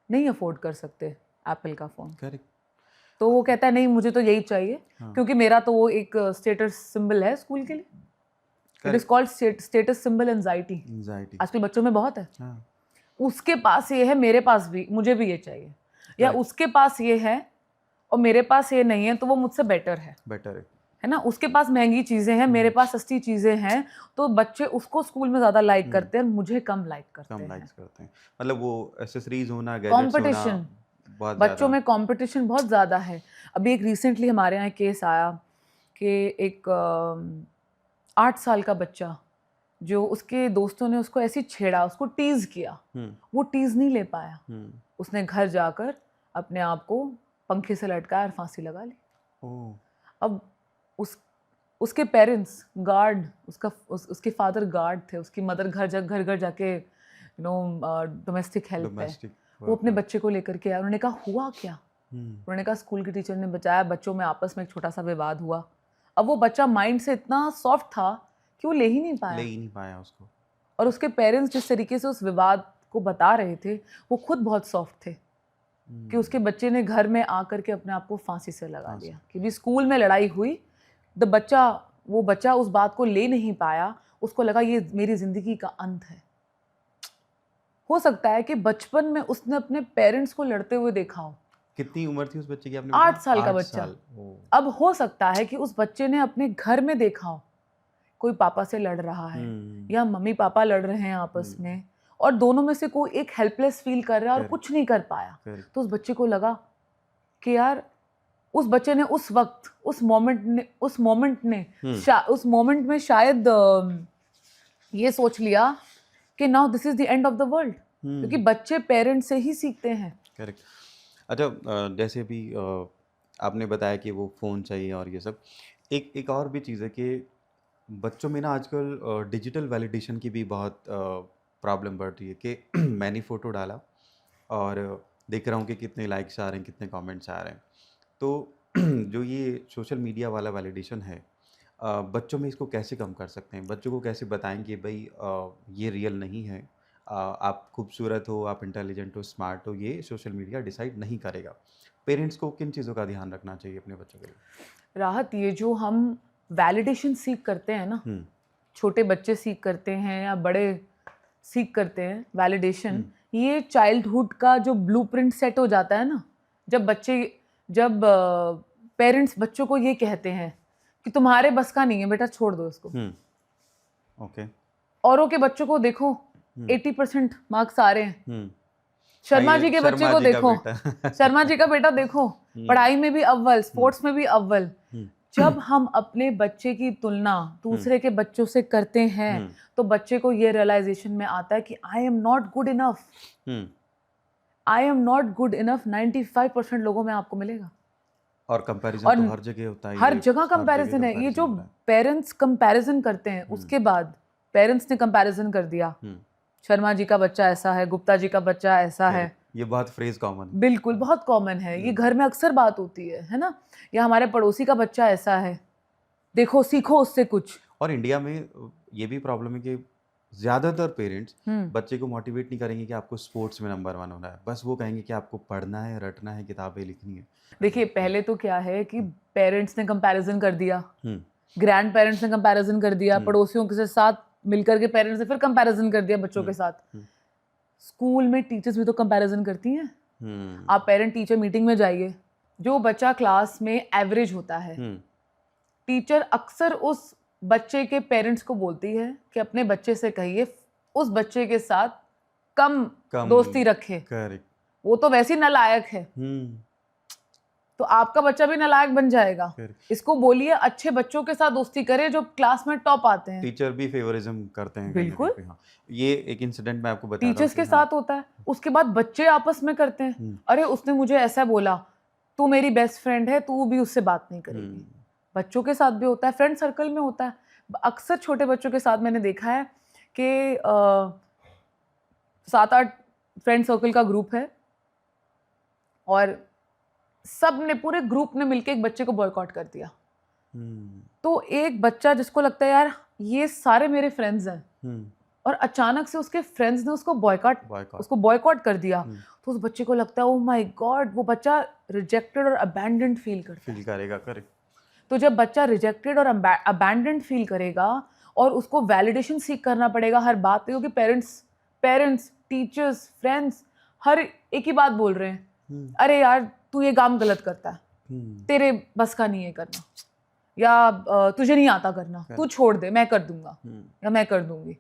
नहीं अफोर्ड कर सकते एप्पल का फ़ोन। तो वो कहता है नहीं, मुझे तो यही चाहिए, क्योंकि मेरा तो वो एक स्टेटस सिंबल है स्कूल के लिए। It is called status symbol anxiety. आजकल बच्चों में बहुत है। उसके पास ये है, मेरे पास भी, मुझे भी ये चाहिए, या उसके पास ये है और मेरे पास ये नहीं है, तो वो मुझसे बेटर है ना। उसके पास महंगी चीजें हैं, मेरे पास सस्ती चीजें हैं, तो बच्चे उसको स्कूल में ज्यादा लाइक करते हैं, मुझे कम लाइक करते हैं। मतलब वो एक्सेसरीज होना, गैजेट्स होना, कंपटीशन, बच्चों में कंपटीशन बहुत ज़्यादा है। अभी एक रिसेंटली हमारे यहाँ केस आया कि एक 8 साल का बच्चा, जो उसके दोस्तों ने उसको ऐसी छेड़ा, उसको टीज किया, वो टीज नहीं ले पाया, उसने घर जाकर अपने आप को पंखे से लटकाया और फांसी लगा ली। अब उसके पेरेंट्स गार्ड, उसके फादर गार्ड थे, उसकी मदर घर घर जाके डोमेस्टिक हेल्प है, वो अपने बच्चे को लेकर के आया। उन्होंने कहा हुआ क्या? उन्होंने कहा स्कूल के टीचर ने बचाया, बच्चों में आपस में एक छोटा सा विवाद हुआ। अब वो बच्चा माइंड से इतना सॉफ्ट था कि वो ले ही नहीं पाया उसको। और उसके पेरेंट्स जिस तरीके से उस विवाद को बता रहे थे, वो खुद बहुत सॉफ्ट थे, कि उसके बच्चे ने घर में आकर के अपने आप को फांसी से लगा दिया, कि भी स्कूल में लड़ाई हुई, वो बच्चा उस बात को ले नहीं पाया, उसको लगा ये मेरी जिंदगी का अंत है। हो सकता है कि बचपन में उसने अपने पेरेंट्स को लड़ते हुए देखा हो। कितनी उम्र थी उस बच्चे की आपने 8 साल का 8 बच्चा। साल। अब हो सकता है कि उस बच्चे ने अपने घर में देखा हो कोई पापा से लड़ रहा है या मम्मी पापा लड़ रहे हैं आपस में, और दोनों में से कोई एक हेल्पलेस फील कर रहा है और कुछ नहीं कर पाया। तो उस बच्चे को लगा कि यार, उस बच्चे ने उस वक्त उस मोमेंट में शायद ये सोच लिया कि now this is the end of the world, क्योंकि बच्चे पेरेंट्स से ही सीखते हैं। करेक्ट। अच्छा, जैसे भी आपने बताया कि वो फ़ोन चाहिए और ये सब, एक और भी चीज़ है कि बच्चों में ना आजकल डिजिटल वैलिडेशन की भी बहुत प्रॉब्लम बढ़ रही है कि मैंने फ़ोटो डाला और देख रहा हूँ कि कितने लाइक्स आ रहे हैं, कितने कमेंट्स आ रहे हैं। तो जो ये सोशल मीडिया वाला वैलिडेशन है, बच्चों में इसको कैसे कम कर सकते हैं? बच्चों को कैसे बताएं कि भाई ये रियल नहीं है, आप खूबसूरत हो, आप इंटेलिजेंट हो, स्मार्ट हो, ये सोशल मीडिया डिसाइड नहीं करेगा। पेरेंट्स को किन चीज़ों का ध्यान रखना चाहिए अपने बच्चों के लिए? राहत, ये जो हम वैलिडेशन सीख करते हैं ना, छोटे बच्चे सीख करते हैं या बड़े सीख करते हैं वैलिडेशन, ये चाइल्डहुड का जो ब्लूप्रिंट सेट हो जाता है ना, जब पेरेंट्स बच्चों को ये कहते हैं कि तुम्हारे बस का नहीं है बेटा, छोड़ दो इसको। ओके। औरों के बच्चों को देखो, 80% मार्क्स आ रहे हैं। शर्मा जी के बच्चे को देखो, शर्मा जी का बेटा देखो, पढ़ाई में भी अव्वल, स्पोर्ट्स में भी अव्वल। जब हम अपने बच्चे की तुलना दूसरे के बच्चों से करते हैं तो बच्चे को ये रियलाइजेशन में आता है कि I am not good enough. I am not good enough 95% लोगों में आपको मिलेगा। और कंपैरिजन तो हर जगह होता है, हर जगह कंपैरिजन है। ये जो पेरेंट्स कंपैरिजन करते हैं, उसके बाद पेरेंट्स ने कंपैरिजन कर दिया, शर्मा जी का बच्चा ऐसा है, गुप्ता जी का बच्चा ऐसा है। ये बहुत फ्रेज कॉमन, बिल्कुल बहुत कॉमन है, ये घर में अक्सर बात होती है ना, या हमारे पड़ोसी का बच्चा ऐसा है, देखो सीखो उससे कुछ। और इंडिया में ये भी प्रॉब्लम है कि ज्यादातर पेरेंट्स बच्चे को मोटिवेट नहीं करेंगे कि आपको स्पोर्ट्स में नंबर 1 होना है, बस वो कहेंगे कि आपको पढ़ना है, रटना है, किताबें लिखनी है। देखिए, पहले तो क्या है कि पेरेंट्स ने कंपैरिजन कर दिया, ग्रैंड पेरेंट्स ने कंपैरिजन कर दिया, पड़ोसियों के साथ मिलकर के पेरेंट्स ने फिर कंपैरिजन कर दिया बच्चों के साथ। स्कूल में टीचर्स भी तो कंपैरिजन करती हैं। आप पेरेंट टीचर मीटिंग में जाइए, जो बच्चा क्लास में एवरेज होता है, टीचर अक्सर उस बच्चे के पेरेंट्स को बोलती है कि अपने बच्चे से कहिए उस बच्चे के साथ कम दोस्ती रखे, वो तो वैसे ही नालायक है, तो आपका बच्चा भी नालायक बन जाएगा। इसको बोलिए अच्छे बच्चों के साथ दोस्ती करे जो क्लास में टॉप आते हैं। टीचर भी फेवरिज्म करते हैं बिल्कुल। ये एक इंसिडेंट मैं आपको बता रहा हूं, टीचर्स के साथ होता है। उसके बाद बच्चे आपस में करते हैं, अरे उसने मुझे ऐसा बोला, तू मेरी बेस्ट फ्रेंड है, तू भी उससे बात नहीं करेगी। बच्चों के साथ भी होता है, फ्रेंड सर्कल में होता है। अक्सर छोटे बच्चों के साथ मैंने देखा है कि 7-8 फ्रेंड सर्कल का ग्रुप है और सब ने, पूरे ग्रुप ने मिलकर एक बच्चे को बॉयकॉट कर दिया। तो एक बच्चा जिसको लगता है यार ये सारे मेरे फ्रेंड्स हैं, और अचानक से उसके फ्रेंड्स ने उसको बॉयकॉट कर दिया, तो उस बच्चे को लगता है ओह माय गॉड, वो बच्चा रिजेक्टेड और अबैंडन्ड फील करेगा। करेक्ट। तो जब बच्चा रिजेक्टेड और अबैंडन्ड फील करेगा और उसको वैलिडेशन सीख करना पड़ेगा हर बात पे, क्योंकि पेरेंट्स, टीचर्स, फ्रेंड्स हर एक ही बात बोल रहे हैं, अरे यार तू ये काम गलत करता है, तेरे बस का नहीं है करना, या तुझे नहीं आता करना, तू छोड़ दे, मैं कर दूंगा या मैं कर दूंगी।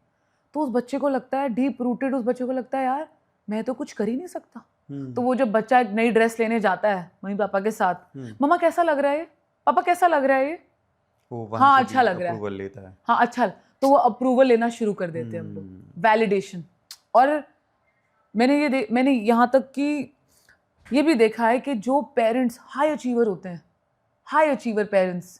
तो उस बच्चे को लगता है, डीप रूटेड उस बच्चे को लगता है यार मैं तो कुछ कर ही नहीं सकता। तो वो जब बच्चा एक नई ड्रेस लेने जाता है मम्मी पापा के साथ, मम्मा कैसा लग रहा है, पापा कैसा लग रहा है ये, हाँ अच्छा लग रहा है, लेता है, हाँ अच्छा, तो वो अप्रूवल लेना शुरू कर देते हैं हम लोग, वैलिडेशन। और मैंने यहाँ तक कि ये भी देखा है कि जो पेरेंट्स हाई अचीवर होते हैं, हाई अचीवर पेरेंट्स,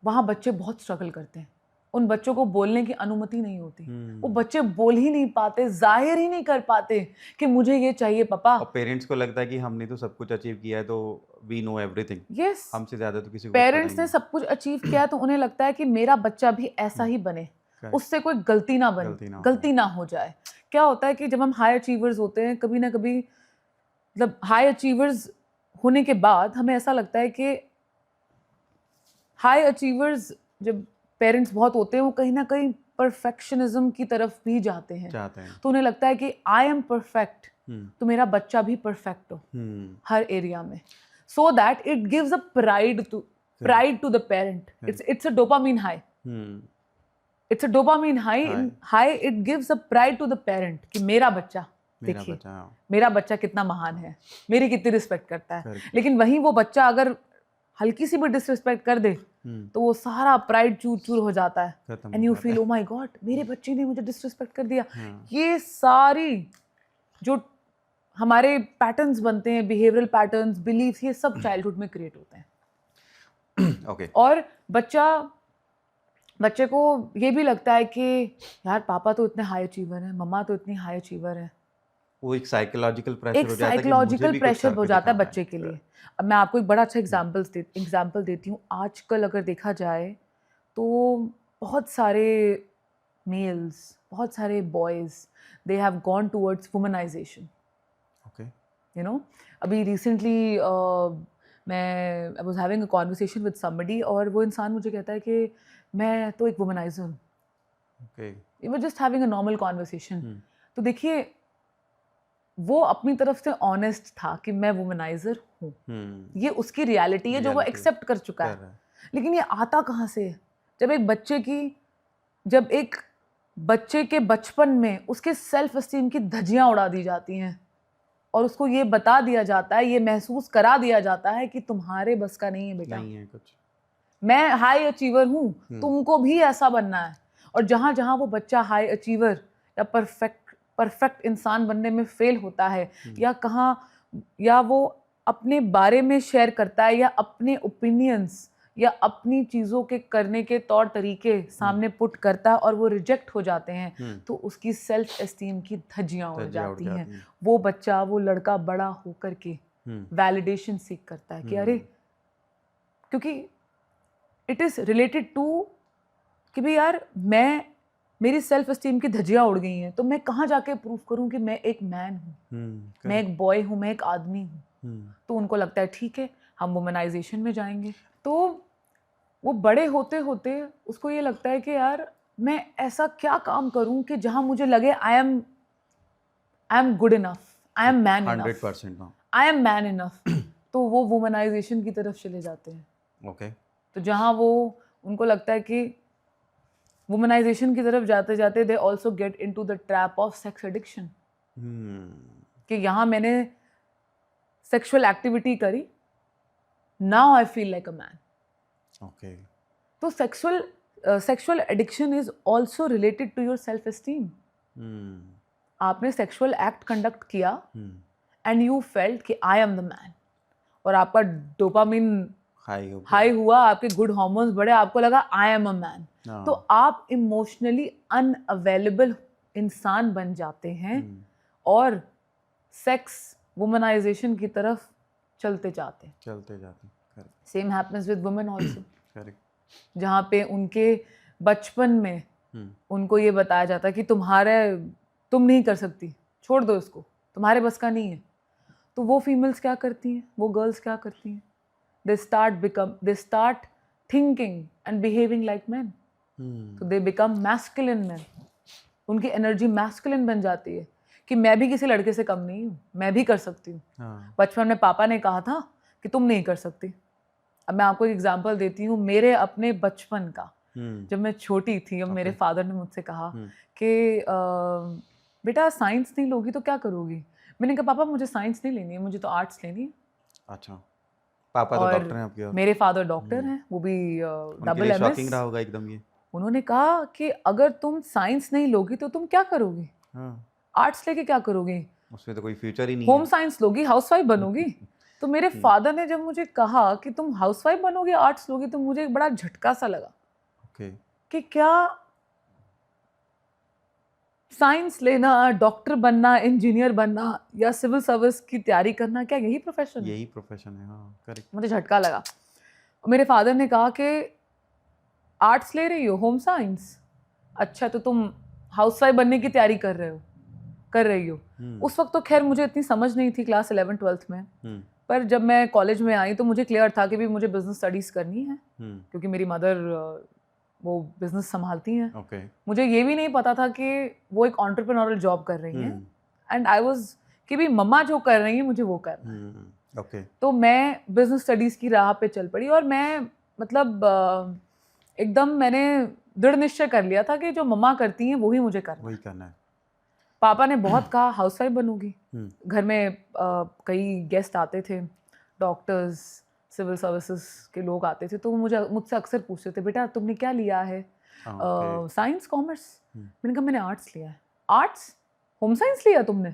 वहाँ बच्चे बहुत स्ट्रगल करते हैं। उन बच्चों को बोलने की अनुमति नहीं होती, वो बच्चे बोल ही नहीं पाते, जाहिर ही नहीं कर पाते कि मुझे ये चाहिए पापा। और पेरेंट्स को लगता है कि हमने तो सब कुछ अचीव किया है, तो वी नो एवरीथिंग। यस, हमसे ज्यादा तो किसी को पेरेंट्स ने सब कुछ अचीव किया है, तो उन्हें लगता है कि मेरा बच्चा भी ऐसा ही बने, उससे कोई गलती ना हो जाए। क्या होता है कि जब हम हाई अचीवर्स होते हैं, कभी ना कभी मतलब हाई अचीवर्स होने के बाद हमें ऐसा लगता है कि हाई अचीवर्स जब पेरेंट्स बहुत होते हैं वो कहीं ना कहीं परफेक्शनिज्म की तरफ भी जाते हैं, तो उन्हें लगता है कि आई एम परफेक्ट, तो मेरा बच्चा भी परफेक्ट हो हर एरिया में, so that it gives a pride to the parent. It's a dopamine high. It's a dopamine high. It gives a pride to the parent कि मेरा बच्चा, देखिए मेरा बच्चा कितना महान है, मेरी कितनी रिस्पेक्ट करता है. लेकिन वहीं वो बच्चा अगर हल्की सी भी डिसरिस्पेक्ट कर दे तो वो सारा प्राइड चूर चूर हो जाता है. And you feel, oh my God, मेरे बच्चे ने मुझे डिसरिस्पेक्ट कर दिया. ये सारी जो हमारे पैटर्न्स बनते हैं, बिहेवियरल पैटर्न्स, बिलीफ्स, ये सब चाइल्डहुड में क्रिएट होते हैं. okay. और बच्चे को ये भी लगता है कि यार पापा तो इतने हाई अचीवर हैं, मम्मा तो इतनी हाई अचीवर है. वो एक साइकोलॉजिकल प्रेशर हो जाता है, साइकोलॉजिकल प्रेशर हो जाता है बच्चे के लिए. अब मैं आपको एक बड़ा अच्छा एग्जाम्पल देती हूँ. आजकल अगर देखा जाए तो बहुत सारे मेल्स, बहुत सारे boys, they have gone towards womanisation. You know, अभी recently I was having a conversation with somebody और वो इंसान मुझे कहता है कि मैं तो एक वुमनाइजर हूँ. We were just having a normal conversation. तो देखिए वो अपनी तरफ से ऑनेस्ट था कि मैं वुमनाइजर हूँ. ये उसकी रियलिटी है जो वो एक्सेप्ट कर चुका है. लेकिन ये आता कहाँ से? जब एक बच्चे के बचपन में उसके सेल्फ एस्टीम की धज्जियां उड़ा दी जाती हैं और उसको ये बता दिया जाता है, ये महसूस करा दिया जाता है कि तुम्हारे बस का नहीं है बेटा, नहीं है कुछ, मैं हाई अचीवर हूँ, तुमको भी ऐसा बनना है. और जहां जहां वो बच्चा हाई अचीवर या परफेक्ट इंसान बनने में फेल होता है, या वो अपने बारे में शेयर करता है या अपने ओपिनियंस या अपनी चीज़ों के करने के तौर तरीके सामने पुट करता है और वो रिजेक्ट हो जाते हैं, तो उसकी सेल्फ एस्टीम की धज्जियां उड़ जाती हैं. वो बच्चा, वो लड़का बड़ा होकर के वैलिडेशन सीख करता है कि अरे, क्योंकि इट इज़ रिलेटेड टू कि भाई यार मेरी सेल्फ एस्टीम की धज्जियां उड़ गई हैं, तो मैं कहाँ जाके प्रूफ करूं कि मैं एक मैन हूँ, मैं एक बॉय हूँ, मैं एक आदमी हूँ. तो उनको लगता है ठीक है, हम वुमनाइजेशन में जाएंगे. तो वो बड़े होते होते उसको ये लगता है कि यार मैं ऐसा क्या काम करूं कि जहां मुझे लगे I am good enough, I am man enough, 100% I am man enough. तो वो वुमनाइजेशन की तरफ चले जाते हैं. ओके. तो जहां वो उनको लगता है कि वुमनाइजेशन की तरफ जाते जाते they also get into the trap of sex addiction. कि यहाँ मैंने सेक्सुअल एक्टिविटी करी, now I feel like a man. Okay. तो sexual addiction is also related to your self esteem. आपने सेक्सुअल एक्ट कंडक्ट किया एंड यू फेल्ट कि I am the man, और आपका डोपामिन हाई हुआ, आपके गुड हार्मोन्स बढ़े, आपको लगा आई एम अ मैन. तो आप इमोशनली अनअवेलेबल इंसान बन जाते हैं और सेक्स वुमनाइजेशन की तरफ चलते जाते. Same happens with women also. जहाँ पे उनके बचपन में उनको ये बताया जाता है कि तुम नहीं कर सकती, छोड़ दो इसको, तुम्हारे बस का नहीं है. तो वो फीमेल्स क्या करती हैं, वो गर्ल्स क्या करती हैं? they start thinking and behaving like men. So they become masculine men. उनकी एनर्जी मैस्कुलिन बन जाती है कि मैं भी किसी लड़के से कम नहीं हूँ, मैं भी कर सकती हूँ. बचपन में पापा ने कहा था कि तुम नहीं कर सकती. अब मैं आपको एक एग्जांपल देती हूँ मेरे अपने बचपन का. जब मैं छोटी थी, अब मेरे फादर ने मुझसे कहा कि बेटा साइंस नहीं लोगी तो क्या करोगी? मैंने कहा पापा मुझे साइंस नहीं लेनी है, मुझे तो आर्ट्स लेनी है. अच्छा. पापा तो डॉक्टर हैं आपके? मेरे फादर डॉक्टर हैं, वो भी डबल एमएस. शॉकिंग रहा होगा एकदम ये. उन्होंने कहा कि अगर तुम साइंस नहीं लोगी तो तुम क्या करोगी? आर्ट्स लेके क्या करोगी? उसमें तो कोई फ्यूचर ही नहीं. होम साइंस लोगी, हाउसवाइफ बनोगी. तो मेरे फादर ने जब मुझे कहा कि तुम हाउसवाइफ बनोगी, आर्ट्स लोगी, तो मुझे एक बड़ा झटका सा लगा कि क्या साइंस लेना, डॉक्टर बनना, इंजीनियर बनना या सिविल सर्विस की तैयारी करना, क्या यही प्रोफेशन है? यही प्रोफेशन है. हाँ, करेक्ट. मुझे झटका लगा. मेरे फादर ने कहा कि आर्ट्स ले रही हो, होम साइंस, अच्छा तो तुम हाउसवाइफ बनने की तैयारी कर रहे हो, कर रही हो। उस वक्त तो खैर मुझे इतनी समझ नहीं थी क्लास 11-12 में, पर जब मैं कॉलेज में आई तो मुझे क्लियर था कि भी मुझे बिजनेस स्टडीज करनी है, क्योंकि मेरी मदर वो बिजनेस संभालती हैं। मुझे ये भी नहीं पता था कि वो एक एंटरप्रेन्योरल जॉब कर रही हैं, एंड आई वाज कि भी मम्मा जो कर रही हैं मुझे वो करना है। तो मैं बिजनेस स्टडीज की राह पे चल पड़ी, और मैं मतलब एकदम मैंने दृढ़ निश्चय कर लिया था कि जो मम्मा करती हैं वही मुझे करना है। पापा ने बहुत कहा हाउसवाइफ बनूंगी। घर में कई गेस्ट आते थे, डॉक्टर्स, सिविल सर्विसेज के लोग आते थे, तो मुझसे अक्सर पूछते थे बेटा तुमने क्या लिया है, साइंस कॉमर्स। मैंने कहा मैंने आर्ट्स लिया है। आर्ट्स, होम साइंस लिया तुमने,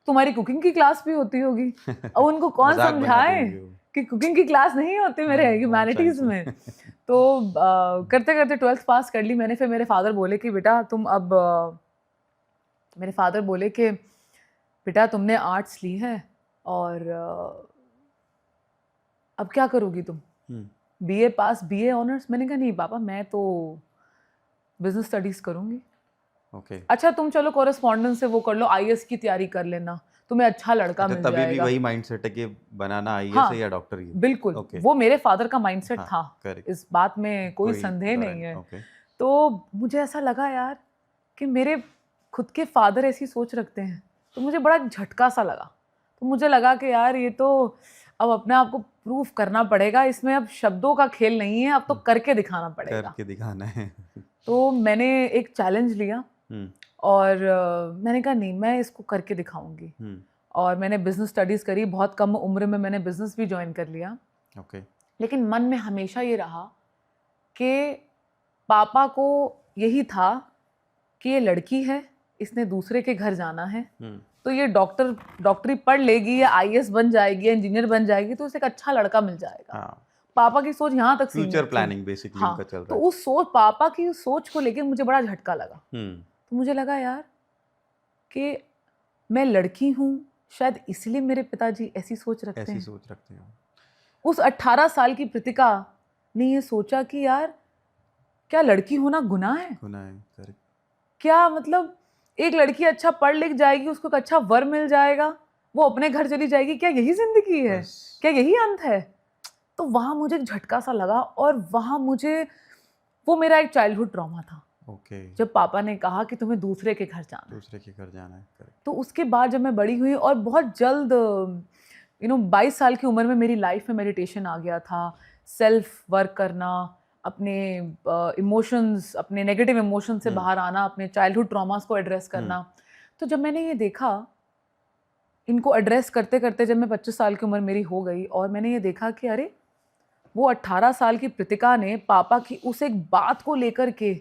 तुम्हारी कुकिंग की क्लास भी होती होगी। और उनको कौन समझाए कि कुकिंग की क्लास नहीं होती मेरे ह्यूमैनिटीज में। तो करते करते 12th पास कर ली मैंने। फिर मेरे फादर बोले कि बेटा तुम अब मेरे फादर बोले कि बेटा तुमने आर्ट्स ली है और अब क्या करोगी तुम, बीए पास, बीए ऑनर्स। मैंने कहा नहीं पापा मैं तो बिजनेस स्टडीज करूंगी। अच्छा तुम चलो कॉरेस्पॉन्डेंस से वो कर लो, आईएएस की तैयारी कर लेना, तुम्हें अच्छा लड़का मिल जाएगा। तभी भी वही माइंडसेट है कि बनाना आईएएस हाँ, है या डॉक्टर ही। बिल्कुल वो मेरे फादर का माइंडसेट था, इस बात में कोई संदेह नहीं है। तो मुझे ऐसा लगा यार कि मेरे खुद के फादर ऐसी सोच रखते हैं, तो मुझे बड़ा झटका सा लगा। तो मुझे लगा कि यार ये तो अब अपने आप को प्रूफ करना पड़ेगा, इसमें अब शब्दों का खेल नहीं है, अब तो करके दिखाना पड़ेगा, करके दिखाना है। तो मैंने एक चैलेंज लिया और मैंने कहा नहीं मैं इसको करके दिखाऊंगी। और मैंने बिजनेस स्टडीज करी, बहुत कम उम्र में मैंने बिजनेस भी ज्वाइन कर लिया। लेकिन मन में हमेशा ये रहा कि पापा को यही था कि ये लड़की है, इसने दूसरे के घर जाना है, तो ये डॉक्टरी पढ़ लेगी या आईएएस बन जाएगी, इंजीनियर बन जाएगी, तो उसे एक अच्छा लड़का मिल जाएगा। पापा की सोच यहाँ तक फ्यूचर प्लानिंग बेसिकली उनका चल रहा है। तो उस सोच, पापा की उस सोच को लेके मुझे बड़ा झटका लगा। तो मुझे लगा यार कि मैं लड़की हूँ, शायद इसलिए मेरे पिताजी ऐसी सोच रखते हैं। उस 18 साल की प्रीतिका ने ये सोचा कि यार क्या लड़की होना गुनाह है? क्या मतलब एक लड़की अच्छा पढ़ लिख जाएगी, उसको एक अच्छा वर मिल जाएगा, वो अपने घर चली जाएगी, क्या यही जिंदगी है? क्या यही अंत है? तो वहां मुझे एक झटका सा लगा, और वहां मुझे वो मेरा एक चाइल्डहुड ट्रॉमा था। जब पापा ने कहा कि तुम्हें दूसरे के घर जाना है। तो उसके बाद जब मैं बड़ी हुई और बहुत जल्द 22 साल की उम्र में मेरी लाइफ में मेडिटेशन आ गया था, सेल्फ वर्क करना, अपने इमोशंस, अपने नेगेटिव इमोशंस से बाहर आना, अपने चाइल्डहुड ट्रॉमास को एड्रेस करना। तो जब मैंने ये देखा, इनको एड्रेस करते करते जब मैं 25 साल की उम्र मेरी हो गई, और मैंने ये देखा कि अरे वो 18 साल की प्रीतिका ने पापा की उस एक बात को लेकर के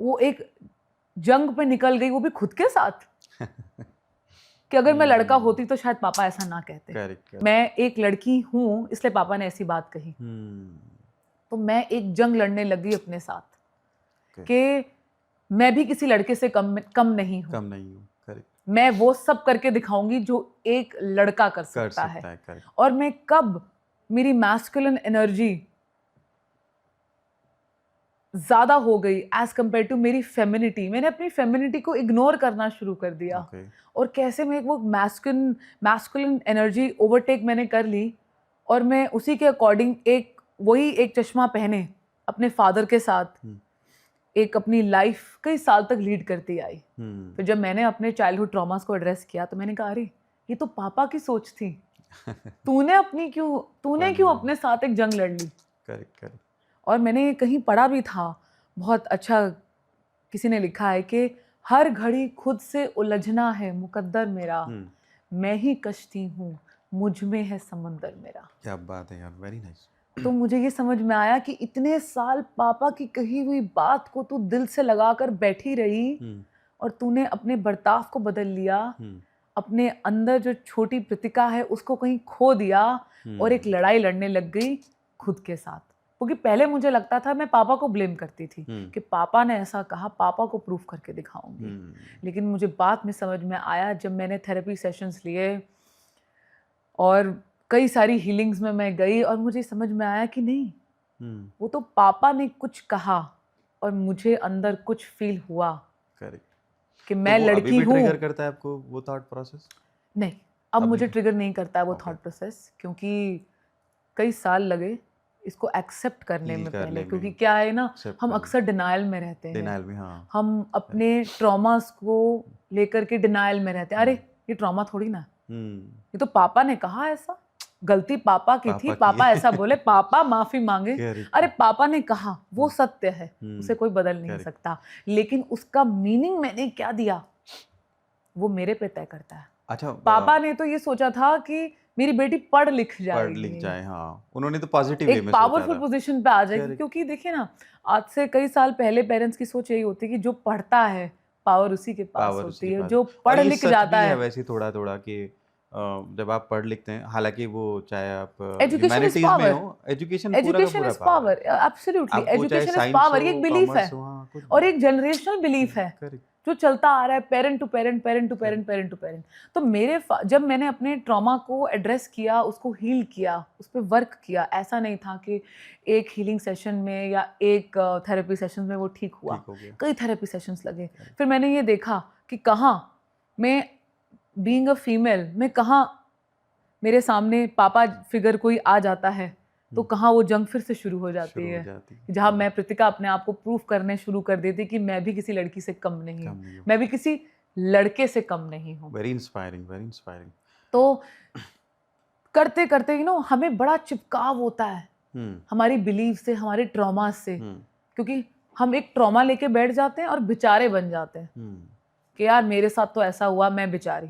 वो एक जंग पे निकल गई, वो भी खुद के साथ कि अगर मैं लड़का होती तो शायद पापा ऐसा ना कहते। मैं एक लड़की हूँ इसलिए पापा ने ऐसी बात कही। तो मैं एक जंग लड़ने लगी अपने साथ कि मैं भी किसी लड़के से कम नहीं हूँ। मैं वो सब करके दिखाऊंगी जो एक लड़का कर सकता है। और मैं कब मेरी मैस्कुलिन एनर्जी ज्यादा हो गई एज कंपेयर टू मेरी फेमिनिटी, मैंने अपनी फेमिनिटी को इग्नोर करना शुरू कर दिया। और कैसे मैं वो मैस्कुलिन एनर्जी ओवरटेक मैंने कर ली, और मैं उसी के अकॉर्डिंग वही एक चश्मा पहने अपने फादर के साथ एक अपनी लाइफ कई साल तक लीड करती आई। फिर जब मैंने अपने चाइल्डहुड ट्रॉमास को एड्रेस किया तो मैंने कहा अरे ये तो पापा की सोच थी, तूने क्यों अपने साथ एक जंग लड़ ली। और मैंने कहीं पढ़ा भी था, बहुत अच्छा किसी ने लिखा है कि हर घड़ी खुद से उलझना है मुकद्दर मेरा, मैं ही कश्ती हूँ मुझ में है समंदर मेरा। क्या बात है यार, वेरी नाइस। तो मुझे ये समझ में आया कि इतने साल पापा की कही हुई बात को तू दिल से लगाकर बैठी रही, और तूने अपने बर्ताव को बदल लिया, अपने अंदर जो छोटी प्रीतिका है उसको कहीं खो दिया, और एक लड़ाई लड़ने लग गई खुद के साथ। क्योंकि पहले मुझे लगता था, मैं पापा को ब्लेम करती थी कि पापा ने ऐसा कहा, पापा को प्रूफ करके दिखाऊंगी। लेकिन मुझे बाद में समझ में आया जब मैंने थेरेपी सेशंस लिए और कई सारी हीलिंग्स में मैं गई, और मुझे समझ में आया कि नहीं, वो तो पापा ने कुछ कहा और मुझे अंदर कुछ फील हुआ। कि तो मैं वो अभी लड़की भी हूँ। ट्रिगर करता है आपको वो थॉट प्रोसेस? नहीं, अब अभी मुझे भी? ट्रिगर नहीं करता है वो ओके। थॉट प्रोसेस, क्योंकि कई साल लगे इसको एक्सेप्ट करने हील में करने पहले, क्योंकि में, क्या है ना, एक्सेप्ट हम करने, अक्सर डिनायल में रहते हैं। डिनायल में, हाँ। हम अपने ट्रॉमास को लेकर के डिनायल में रहते हैं। अरे ये ट्रॉमा थोड़ी ना है, ये तो पापा ने कहा ऐसा, गलती पापा की थी, पापा की पापा ऐसा बोले, पापा माफी मांगे। करेक्ट। अरे पापा ने कहा, वो सत्य है, उसे कोई बदल नहीं करेक्ट। सकता, लेकिन उसका मीनिंग मैंने क्या दिया वो मेरे पे तय करता है। अच्छा, पापा ने तो ये सोचा था कि मेरी बेटी पढ़ लिख पढ़ लिख जाएगी, जाए, हाँ, उन्होंने तो पॉजिटिव वे एक में सोचा पावरफुल था। पोजीशन पे आ जाएगी। करेक्ट। क्योंकि देखिए ना, आज से कई साल पहले पेरेंट्स की सोच यही होती है कि जो पढ़ता है पावर उसी के पास पावर होती उसके है, पास। जो और पढ़ ये लिख सच जाता भी है है। वैसे थोड़ा थोड़ा कि जब आप पढ़ लिखते हैं, हालांकि वो चाहे आप एजुकेशन इज ह्यूमैनिटीज में पावर, हो, एजुकेशन पूरा का एजुकेशन पूरा इज पावर है। पावर, एब्सोल्युटली आप वो चाहे एजुकेशन इज साइंस पावर। ये एक हो, बिलीफ है कॉमर्स हो, हाँ, कुछ और भी। एक जनरेशनल बिलीफ है करेक्ट। जो चलता आ रहा है, parent to parent, parent to parent, correct. Parent to parent. तो जब मैंने अपने ट्रॉमा को एड्रेस किया, उसको हील किया, उस पर वर्क किया, ऐसा नहीं था कि एक हीलिंग सेशन में या एक थेरेपी सेशन में वो ठीक हुआ, ठीक हो गया। कई थेरेपी सेशंस लगे। फिर मैंने ये देखा कि कहाँ मैं, बीइंग अ फीमेल, मैं कहाँ मेरे सामने पापा फिगर कोई आ जाता है तो कहाँ वो जंग फिर से शुरू हो जाती शुरू हो है, जाती। जहाँ मैं कृतिका अपने आप को प्रूफ करने शुरू कर देती कि मैं भी किसी लड़की से कम नहीं हूँ, हूँ। मैं भी किसी लड़के से कम नहीं हूँ। Very inspiring, very inspiring. तो करते करते हमें बड़ा चिपकाव होता है हमारी बिलीफ से, हमारे ट्रॉमा से, क्योंकि हम एक ट्रॉमा लेके बैठ जाते हैं और बेचारे बन जाते हैं कि यार मेरे साथ तो ऐसा हुआ, मैं बेचारी।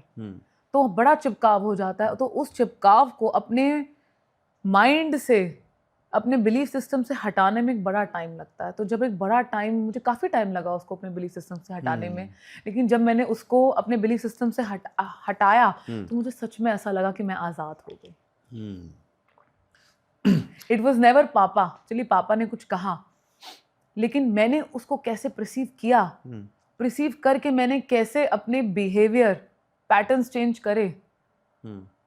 तो बड़ा चिपकाव हो जाता है। तो उस चिपकाव को अपने माइंड से, अपने बिलीफ सिस्टम से हटाने में एक बड़ा टाइम लगता है। तो जब एक बड़ा टाइम, मुझे काफ़ी टाइम लगा उसको अपने बिलीफ सिस्टम से हटाने में, लेकिन जब मैंने उसको अपने बिलीफ सिस्टम से हटाया तो मुझे सच में ऐसा लगा कि मैं आज़ाद हो गई। इट वॉज नेवर पापा, चलिए पापा ने कुछ कहा, लेकिन मैंने उसको कैसे परसीव किया, परसीव करके मैंने कैसे अपने बिहेवियर पैटर्न्स चेंज करे,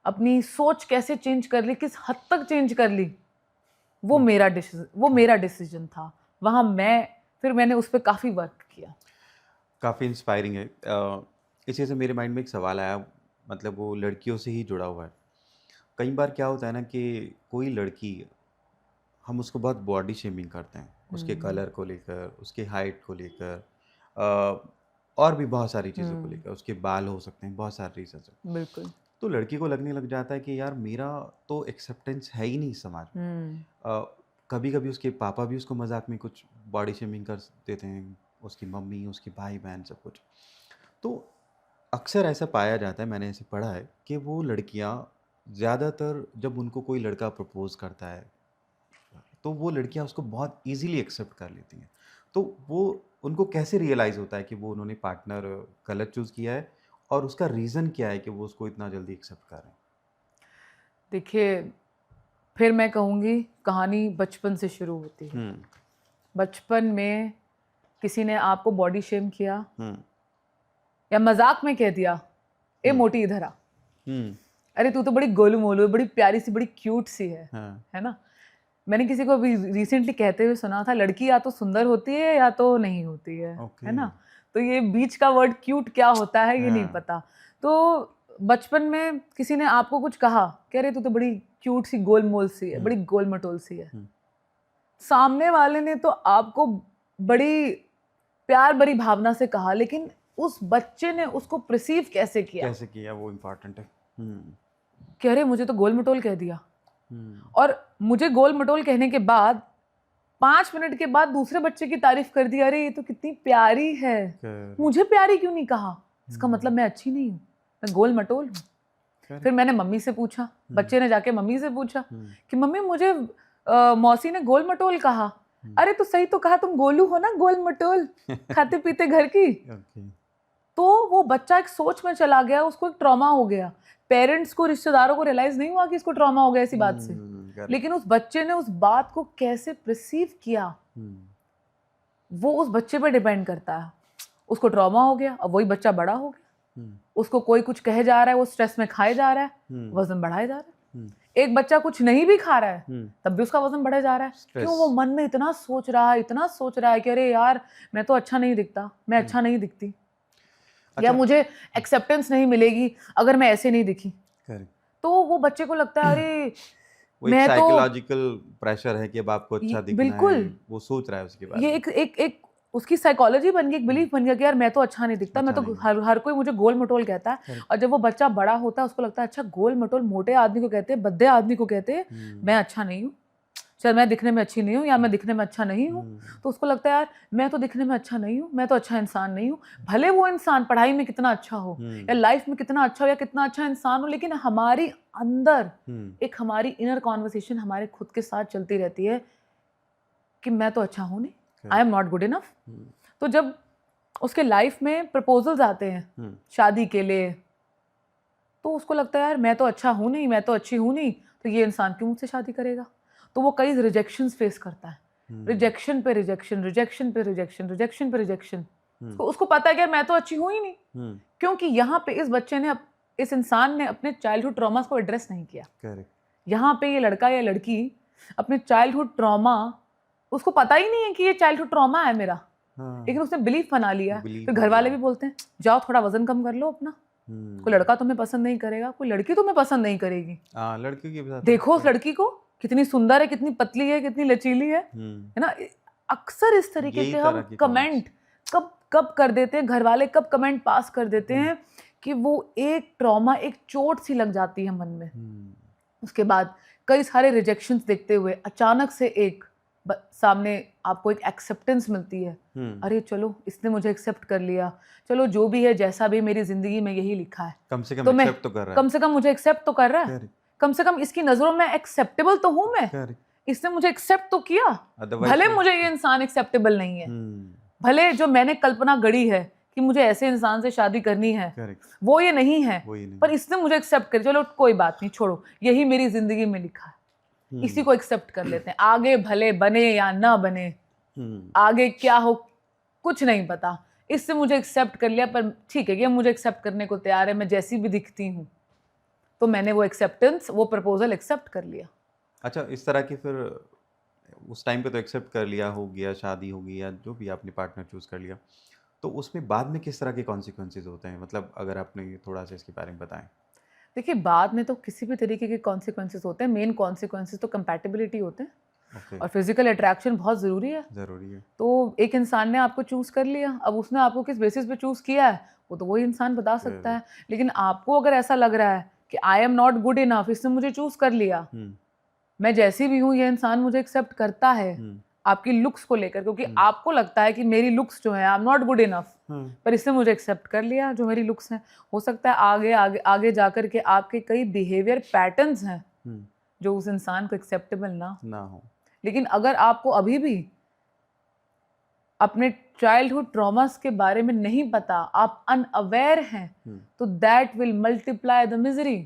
अपनी सोच कैसे चेंज कर ली, किस हद तक चेंज कर ली, वो मेरा डिसीजन था। वहाँ फिर मैंने उस पर काफ़ी वर्क किया। काफ़ी इंस्पायरिंग है। इसी से मेरे माइंड में एक सवाल आया, मतलब वो लड़कियों से ही जुड़ा हुआ है। कई बार क्या होता है ना कि कोई लड़की, हम उसको बहुत बॉडी शेमिंग करते हैं, उसके कलर को लेकर, उसके हाइट को लेकर, और भी बहुत सारी चीज़ों को लेकर, उसके बाल हो सकते हैं, बहुत सारी रीजन है। बिल्कुल। तो लड़की को लगने लग जाता है कि यार मेरा तो एक्सेप्टेंस है ही नहीं समाज में। कभी कभी उसके पापा भी उसको मजाक में कुछ बॉडी शेमिंग कर देते हैं, उसकी मम्मी, उसके भाई बहन, सब कुछ। तो अक्सर ऐसा पाया जाता है, मैंने ऐसे पढ़ा है कि वो लड़कियां ज़्यादातर जब उनको कोई लड़का प्रपोज करता है तो वो लड़कियां उसको बहुत इजीली एक्सेप्ट कर लेती हैं। तो वो, उनको कैसे रियलाइज़ होता है कि वो उन्होंने पार्टनर गलत चूज़ किया है, और उसका रीज़न क्या है कि वो उसको इतना जल्दी एक्सेप्ट कर रहे हैं? देखिए, फिर मैं कहूँगी कहानी बचपन से शुरू होती है। बचपन में किसी ने आपको बॉडी शेम किया या मजाक में कह दिया, ए मोटी इधर आ, अरे तू तो बड़ी गोलू मोलू है, बड़ी प्यारी सी, बड़ी क्यूट सी है ना। मैंने किसी को अभी रिसेंटली कहते हुए सुना था, लड़की या तो सुंदर होती है या तो नहीं होती है ना। तो ये बीच का वर्ड क्यूट क्या होता है ये नहीं पता। तो बचपन में किसी ने आपको कुछ कहा कि अरे तू तो बड़ी क्यूट सी, गोल मोल सी है, बड़ी गोल मटोल सी है। सामने वाले ने तो आपको बड़ी प्यार भरी भावना से कहा, लेकिन उस बच्चे ने उसको परसीव कैसे किया वो इम्पोर्टेंट है। कि अरे मुझे तो गोल मटोल कह दिया। और मुझे गोल मटोल कहने के बाद 5 मिनट के बाद दूसरे बच्चे की तारीफ कर दी, अरे ये तो कितनी प्यारी है, मुझे प्यारी क्यों नहीं कहा, इसका मतलब मैं अच्छी नहीं हूँ, मैं गोल मटोल हूँ। फिर मैंने मम्मी से पूछा, बच्चे ने जाके मम्मी से पूछा कि मम्मी मुझे मौसी ने गोल मटोल कहा। अरे तो सही तो कहा, तुम गोलू हो ना, गोल मटोल, खाते पीते घर की। तो वो बच्चा एक सोच में चला गया, उसको एक ट्रॉमा हो गया। पेरेंट्स को, रिश्तेदारों को रियलाइज नहीं हुआ कि इसको ट्रॉमा हो गया इसी बात से, लेकिन उस बच्चे ने उस बात को कैसे परसीव किया वो उस बच्चे पे डिपेंड करता है। उसको ट्रॉमा हो गया, अब वही बच्चा बड़ा हो गया, उसको कोई कुछ कहे जा रहा है, वो स्ट्रेस में खाए जा रहा है, वजन बढ़ाए जा रहा है। एक बच्चा कुछ नहीं भी खा रहा है तब भी उसका वजन बढ़े जा रहा है। क्यों? वो मन में इतना सोच रहा है कि अरे यार मैं तो अच्छा नहीं दिखता, मैं अच्छा नहीं दिखती। या मुझे एक्सेप्टेंस नहीं मिलेगी अगर मैं ऐसे नहीं दिखी। करेक्ट। तो वो बच्चे को लगता है अरे वो एक मैं तो साइकोलॉजिकल प्रेशर है कि अब आपको अच्छा दिखना है, बिल्कुल वो सोच रहा है उसके बारे ये में। एक उसकी साइकोलॉजी बन गई, एक बिलीफ बन गया कि यार मैं तो अच्छा नहीं दिखता, मैं अच्छा तो नहीं हर कोई मुझे गोल मटोल कहता है। Correct. और जब वो बच्चा बड़ा होता है उसको लगता है अच्छा गोल मटोल मोटे आदमी को कहते हैं, बद्दे आदमी को कहते हैं, मैं अच्छा नहीं हूँ, चल मैं दिखने में अच्छी नहीं हूँ या मैं दिखने में अच्छा नहीं हूँ। तो उसको लगता है यार मैं तो दिखने में अच्छा नहीं हूँ, मैं तो अच्छा इंसान नहीं हूँ। भले वो इंसान पढ़ाई में कितना अच्छा हो या लाइफ में कितना अच्छा हो या कितना अच्छा इंसान हो, लेकिन हमारी अंदर एक हमारी इनर कॉन्वर्सेशन हमारे खुद के साथ चलती रहती है कि मैं तो अच्छा हूँ नहीं, आई एम नॉट गुड इनफ। तो जब उसके लाइफ में प्रपोजल्स आते हैं शादी के लिए, तो उसको लगता है यार मैं तो अच्छा हूँ नहीं, मैं तो अच्छी हूँ नहीं, तो ये इंसान क्यों मुझसे शादी करेगा। तो वो कई रिजेक्शंस फेस करता है, रिजेक्शन पे रिजेक्शन, रिजेक्शन पे रिजेक्शन, रिजेक्शन पे रिजेक्शन। उसको पता है कि यार मैं तो अच्छी हूँ ही नहीं, क्योंकि यहाँ पे इस बच्चे ने इस इंसान ने अपने चाइल्डहुड ट्रॉमास को एड्रेस नहीं किया। करेक्ट। यहाँ पे ये लड़का या लड़की अपने चाइल्डहुड ट्रॉमा, उसको पता ही नहीं है कि ये चाइल्डहुड ट्रॉमा है मेरा, लेकिन उसने बिलीफ बना लिया। फिर घर वाले भी बोलते हैं जाओ थोड़ा वजन कम कर लो अपना, कोई लड़का तुम्हें पसंद नहीं करेगा, कोई लड़की तुम्हें पसंद नहीं करेगी। लड़की के साथ देखो उस लड़की को कितनी सुंदर है, कितनी पतली है, कितनी लचीली है ना। अक्सर इस तरीके के हम कमेंट कब कब कर देते हैं, घर वाले कब कमेंट पास कर देते हैं कि वो एक ट्रॉमा, एक चोट सी लग जाती है मन में। उसके बाद कई सारे रिजेक्शंस देखते हुए अचानक से एक सामने आपको एक एक्सेप्टेंस मिलती है। अरे चलो इसने मुझे एक्सेप्ट कर लिया, चलो जो भी है जैसा भी मेरी जिंदगी में यही लिखा है, कम से कम तो एक्सेप्ट तो कर रहा है, कम से कम मुझे एक्सेप्ट तो कर रहा है, कम से कम इसकी नजरों में एक्सेप्टेबल तो हूं मैं, इसने मुझे एक्सेप्ट तो किया। भले मुझे ये इंसान एक्सेप्टेबल नहीं है, भले जो मैंने कल्पना गढ़ी है कि मुझे ऐसे इंसान से शादी करनी है वो ये नहीं है, पर इसने मुझे एक्सेप्ट कर, चलो कोई बात नहीं छोड़ो, यही मेरी जिंदगी में लिखा है, इसी को एक्सेप्ट कर लेते हैं। आगे भले बने या ना बने, आगे क्या हो कुछ नहीं पता, इससे मुझे एक्सेप्ट कर लिया, पर ठीक है ये मुझे एक्सेप्ट करने को तैयार है, मैं जैसी भी दिखती हूँ, तो मैंने वो एक्सेप्टेंस, वो प्रपोजल एक्सेप्ट कर लिया। अच्छा, इस तरह की फिर उस टाइम पे तो एक्सेप्ट कर लिया, हो गया, शादी हो गई या जो भी आपने पार्टनर चूज कर लिया, तो उसमें बाद में किस तरह के कॉन्सिक्वेंसेज होते हैं? मतलब अगर आपने थोड़ा सा इसके बारे में बताएं। देखिए बाद में तो किसी भी तरीके के कॉन्सिक्वेंसेज होते हैं, मेन कॉन्सिक्वेंसेज तो कंपैटिबिलिटी होते हैं और फिजिकल अट्रैक्शन बहुत ज़रूरी है। तो एक इंसान ने आपको चूज़ कर लिया, अब उसने आपको किस बेसिस पे चूज़ किया है वो तो वही इंसान बता सकता है। लेकिन आपको अगर ऐसा लग रहा है कि I am not good enough, इसने मुझे चूज़ कर लिया, मैं जैसी भी हूँ ये इंसान मुझे एक्सेप्ट करता है आपकी लुक्स को लेकर, क्योंकि आपको लगता है कि मेरी लुक्स जो है आई एम नॉट गुड इनफ, पर इसने मुझे एक्सेप्ट कर लिया जो मेरी लुक्स हैं। हो सकता है आगे आगे आगे जाकर के आपके कई बिहेवियर पैटर्न्स हैं जो उस इंसान को एक्सेप्टेबल ना हो, लेकिन अगर आपको अभी भी अपने चाइल्डहुड ट्रॉमास के बारे में नहीं पता, आप अनअवेयर हैं, तो that will multiply the misery.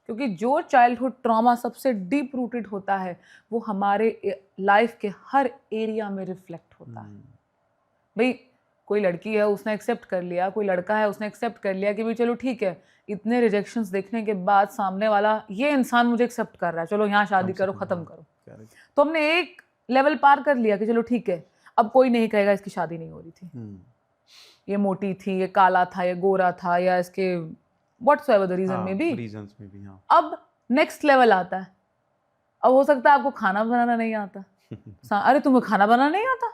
क्योंकि जो चाइल्डहुड ट्रॉमा सबसे डीप रूटेड होता है वो हमारे लाइफ के हर एरिया में रिफ्लेक्ट होता है। भाई कोई लड़की है उसने एक्सेप्ट कर लिया, कोई लड़का है उसने एक्सेप्ट कर लिया कि भाई चलो ठीक है, इतने रिजेक्शंस देखने के बाद सामने वाला ये इंसान मुझे एक्सेप्ट कर रहा है, चलो यहाँ शादी करो, ख़त्म करो, तो हमने एक लेवल पार कर लिया कि चलो ठीक है, अब कोई नहीं कहेगा इसकी शादी नहीं हो रही थी, ये मोटी थी, ये काला था, ये गोरा था, या इसके whatsoever the reason may be, हाँ। अब नेक्स्ट लेवल आता है, अब हो सकता है आपको खाना बनाना नहीं आता अरे तुम्हें खाना बनाना नहीं आता,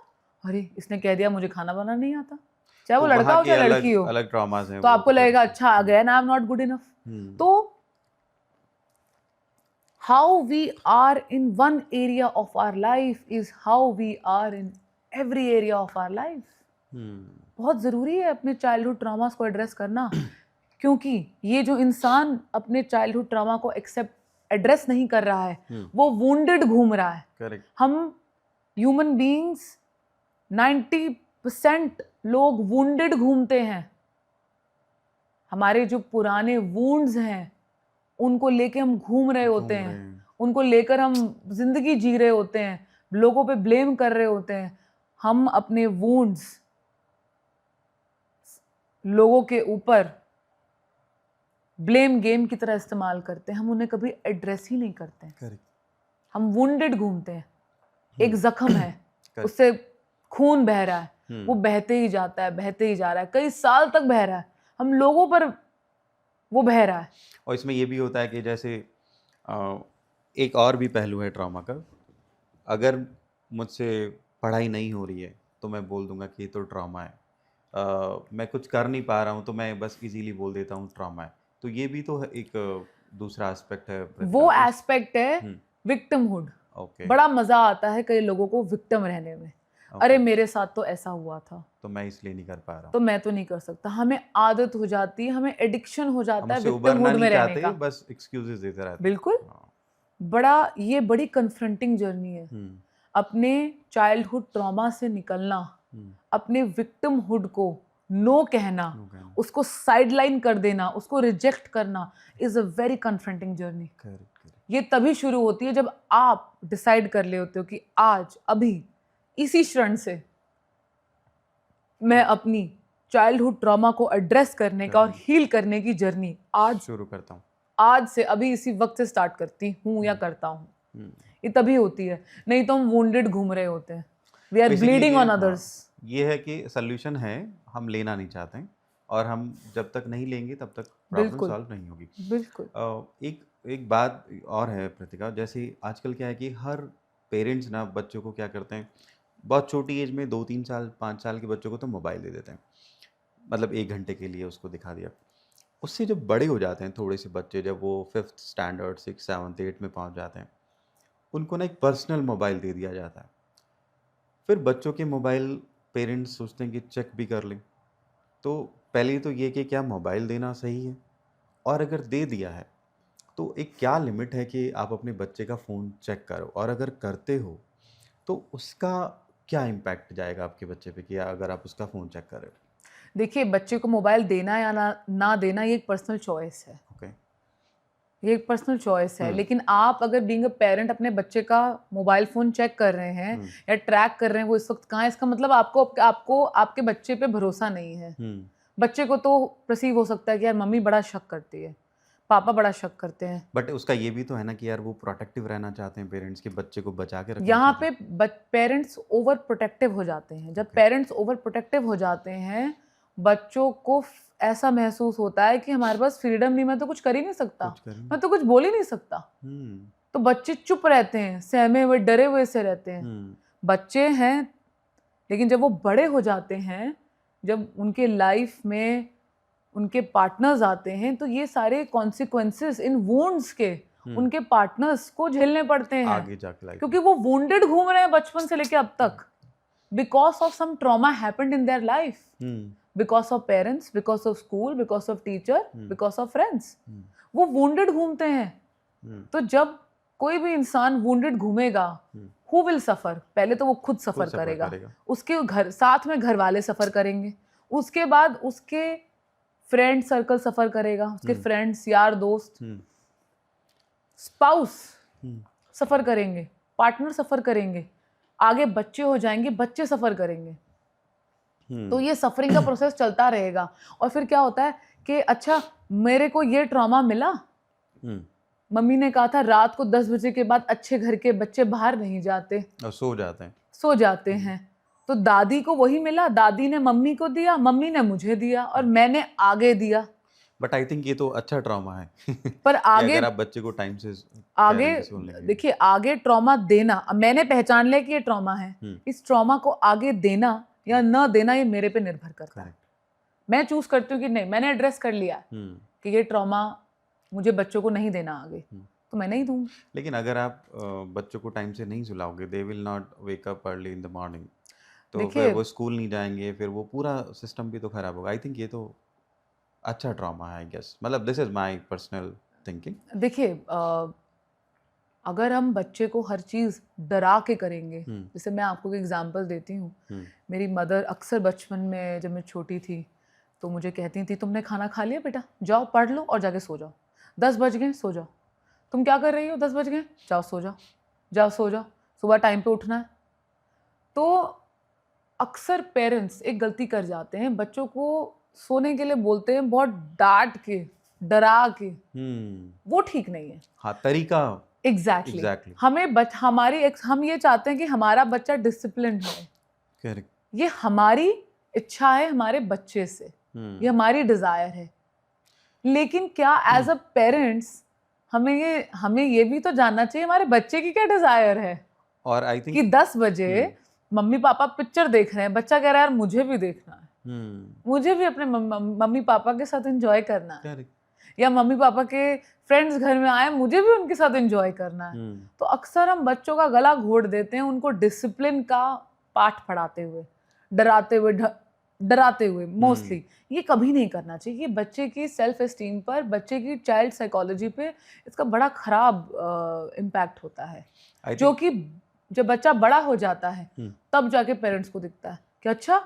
अरे इसने कह दिया मुझे खाना बनाना नहीं आता, चाहे वो लड़का हो चाहे लड़की हो, अलग ट्रॉमास हैं, तो आपको लगेगा अच्छा again I am not good enough. तो how we are in one area of our life is how we are in every area of our life. बहुत जरूरी है अपने चाइल्डहुड ट्रॉमास को एड्रेस करना, क्योंकि ये जो इंसान अपने चाइल्डहुड ट्रॉमा को एड्रेस नहीं कर रहा है वो वुंडेड घूम रहा है। Correct. हम ह्यूमन बीइंग्स 90% लोग वुंडेड घूमते हैं, हमारे जो पुराने वुंड्स हैं उनको लेके हम घूम रहे होते हैं, उनको लेकर हम जिंदगी जी रहे होते हैं, लोगों पे ब्लेम कर रहे होते हैं। हम अपने वुंड्स लोगों के ऊपर ब्लेम गेम की तरह इस्तेमाल करते हैं, हम उन्हें कभी एड्रेस ही नहीं करते हैं। हम वुंडेड घूमते हैं, एक जख्म है उससे खून बह रहा है, वो बहते ही जाता है, बहते ही जा रहा है, कई साल तक बह रहा है, हम लोगों पर वो बह रहा है। और इसमें ये भी होता है कि जैसे एक और भी पहलू है ट्रॉमा का, अगर मुझसे पढ़ाई नहीं हो रही है तो मैं बोल दूंगा कि ये तो ट्रॉमा है। मैं कुछ कर नहीं पा रहा हूँ तो मैं बस इजीली बोल देता हूँ ट्रॉमा है। तो ये भी तो एक दूसरा एस्पेक्ट है वो एस्पेक्ट है हम्म, विक्टिमहुड। ओके बड़ा मजा आता है कई लोगों को विक्टिम रहने में। अरे मेरे साथ तो ऐसा हुआ था तो मैं इसलिए नहीं कर पा रहा हूँ, तो मैं तो नहीं कर सकता। हमें आदत हो जाती है, हमें एडिक्शन हो हम जाता है उससे विक्टिम उबरना मूड में नहीं रहने चाहते, का। बस एक्सक्यूजेस देते रहते हैं। बिल्कुल। हाँ, ये बड़ी कन्फ्रंटिंग जर्नी है। अपने चाइल्डहुड ट्रॉमा से निकलना, अपने विक्टिमहुड को नो कहना, उसको साइडलाइन कर देना, उसको रिजेक्ट करना is a very confronting journey. ये तभी शुरू होती है जब आप डिसाइड कर ले होते हो कि आज अभी इसी क्षण से मैं अपनी चाइल्डहुड ट्रॉमा को एड्रेस करने का और हील करने की जर्नी आज शुरू करता हूँ, आज से अभी इसी वक्त से स्टार्ट करती हूँ या करता हूँ। ये तभी होती है, नहीं तो हम वुंडेड घूम रहे होते हैं। We are bleeding on others. ये है कि सोल्यूशन है, हम लेना नहीं चाहते हैं, और हम जब तक नहीं लेंगे तब तक प्रॉब्लम बिल्कुल सॉल्व नहीं होगी। बिल्कुल। एक बात और है प्रतिका, जैसे आजकल क्या है कि हर पेरेंट्स ना बच्चों को क्या करते हैं, बहुत छोटी एज में 2-3 साल 5 साल के बच्चों को तो मोबाइल दे देते हैं, मतलब 1 घंटे के लिए उसको दिखा दिया। उससे जब बड़े हो जाते हैं थोड़े से बच्चे, जब वो 5th स्टैंडर्ड 6, 7, 8 में पहुंच जाते हैं, उनको ना एक पर्सनल मोबाइल दे दिया जाता है। फिर बच्चों के मोबाइल पेरेंट्स सोचते हैं कि चेक भी कर लें। तो पहले तो ये कि क्या मोबाइल देना सही है, और अगर दे दिया है तो एक क्या लिमिट है कि आप अपने बच्चे का फ़ोन चेक करो, और अगर करते हो तो उसका क्या इम्पैक्ट जाएगा आपके बच्चे पे कि अगर आप उसका फ़ोन चेक कर रहे हो? देखिए, बच्चे को मोबाइल देना या ना देना ये एक पर्सनल चॉइस है। ओके, ये एक पर्सनल चॉइस है। लेकिन आप अगर बीइंग अ पेरेंट अपने बच्चे का मोबाइल फोन चेक कर रहे हैं या ट्रैक कर रहे हैं वो इस वक्त कहाँ है, इसका मतलब आपको आपके बच्चे पे भरोसा नहीं है। बच्चे को तो परसीव हो सकता है कि यार मम्मी बड़ा शक करती है, पापा बड़ा शक करते हैं। बट उसका ये भी तो है ना कि यार वो प्रोटेक्टिव रहना चाहते हैं पेरेंट्स, के बच्चे को बचा के रखना यहाँ चाहते पे पेरेंट्स ओवर प्रोटेक्टिव हो जाते हैं। जब पेरेंट्स ओवर प्रोटेक्टिव हो जाते हैं, बच्चों को ऐसा महसूस होता है कि हमारे पास फ्रीडम नहीं, मैं तो कुछ कर ही नहीं सकता, मैं तो कुछ बोल ही नहीं सकता। तो बच्चे चुप रहते हैं, सहमे हुए डरे हुए से रहते हैं। बच्चे हैं, लेकिन जब वो बड़े हो जाते हैं, जब उनके लाइफ में उनके पार्टनर्स आते हैं, तो ये सारे कॉन्सिक्वेंसेस इन वुंड्स के उनके पार्टनर्स को झेलने पड़ते हैं आगे जाके लाइफ, क्योंकि वो वुंडेड घूम रहे हैं बचपन से लेके अब तक, because of some trauma happened in their life, because of parents, because of school, because of teacher, because of friends. वो वुंडेड घूमते हैं। तो जब कोई भी इंसान वुंडेड घूमेगा, हु विल सफर? पहले तो वो खुद सफर करेगा, उसके घर साथ में घर वाले सफर करेंगे, उसके बाद उसके फ्रेंड सर्कल सफर करेगा, उसके फ्रेंड्स, यार दोस्त, स्पाउस सफर करेंगे, पार्टनर सफर करेंगे, आगे बच्चे हो जाएंगे, बच्चे सफर करेंगे। तो ये सफरिंग का प्रोसेस चलता रहेगा। और फिर क्या होता है कि अच्छा मेरे को ये ट्रॉमा मिला, मम्मी ने कहा था रात को 10 बजे के बाद अच्छे घर के बच्चे बाहर नहीं जाते और सो जाते हैं। तो दादी को वही मिला, दादी ने मम्मी को दिया, मम्मी ने मुझे दिया और मैंने आगे दिया। बट आई थिंक ये तो अच्छा ट्रॉमा है पर आगे अगर आप बच्चे को टाइम से आगे देखिए, आगे ट्रॉमा देना, मैंने पहचान लिया कि ये ट्रॉमा है, इस ट्रॉमा को आगे देना या न देना ये मेरे पे निर्भर करता है। मैं चूज करती हूँ कि नहीं, मैंने एड्रेस कर लिया कि ये ट्रॉमा मुझे बच्चों को नहीं देना आगे, तो मैं नहीं दूंगी। लेकिन अगर आप बच्चों को टाइम से नहीं सुलाओगे, they will not wake up early in the morning, तो फिर वो स्कूल नहीं जाएंगे, फिर वो पूरा सिस्टम भी तो खराब होगा। आई थिंक ये तो अच्छा ट्रॉमा है, आई गेस, मतलब this is my personal thinking. देखिए, अगर हम बच्चे को हर चीज़ डरा के करेंगे, जैसे मैं आपको एक एग्जांपल देती हूँ, मेरी मदर अक्सर बचपन में जब मैं छोटी थी तो मुझे कहती थी तुमने खाना खा लिया बेटा, जाओ पढ़ लो और जाके सो जाओ, 10 बज गए सो जाओ, तुम क्या कर रही हो, 10 बज गए, जाओ सो जाओ, जाओ सो जाओ, सुबह टाइम पे उठना है। तो अक्सर पेरेंट्स एक गलती कर जाते हैं, बच्चों को सोने के लिए बोलते हैं बहुत डांट के, डरा के, वो ठीक नहीं है। हाँ, तरीका एग्जैक्टली। हम ये चाहते हैं कि हमारा बच्चा डिसिप्लिन है। करेक्ट। ये हमारी इच्छा है हमारे बच्चे से, ये हमारी डिजायर है। लेकिन क्या एज अ पेरेंट्स हमें ये भी तो जानना चाहिए हमारे बच्चे की क्या डिजायर है। और आई थिंक कि 10 बजे मम्मी पापा पिक्चर देख रहे हैं, बच्चा कह रहा है यार मुझे भी देखना है, मुझे भी अपने मम्मी पापा के साथ एंजॉय करना है, या मम्मी पापा के फ्रेंड्स घर में आए मुझे भी उनके साथ एंजॉय करना है। तो अक्सर हम बच्चों का गला घोट देते हैं उनको डिसिप्लिन का पाठ पढ़ाते हुए, डराते हुए मोस्टली। ये कभी नहीं करना चाहिए। ये बच्चे की सेल्फ एस्टीम पर, बच्चे की चाइल्ड साइकोलॉजी पे इसका बड़ा खराब इम्पैक्ट होता है, जो कि जब बच्चा बड़ा हो जाता है तब जाके पेरेंट्स को दिखता है कि अच्छा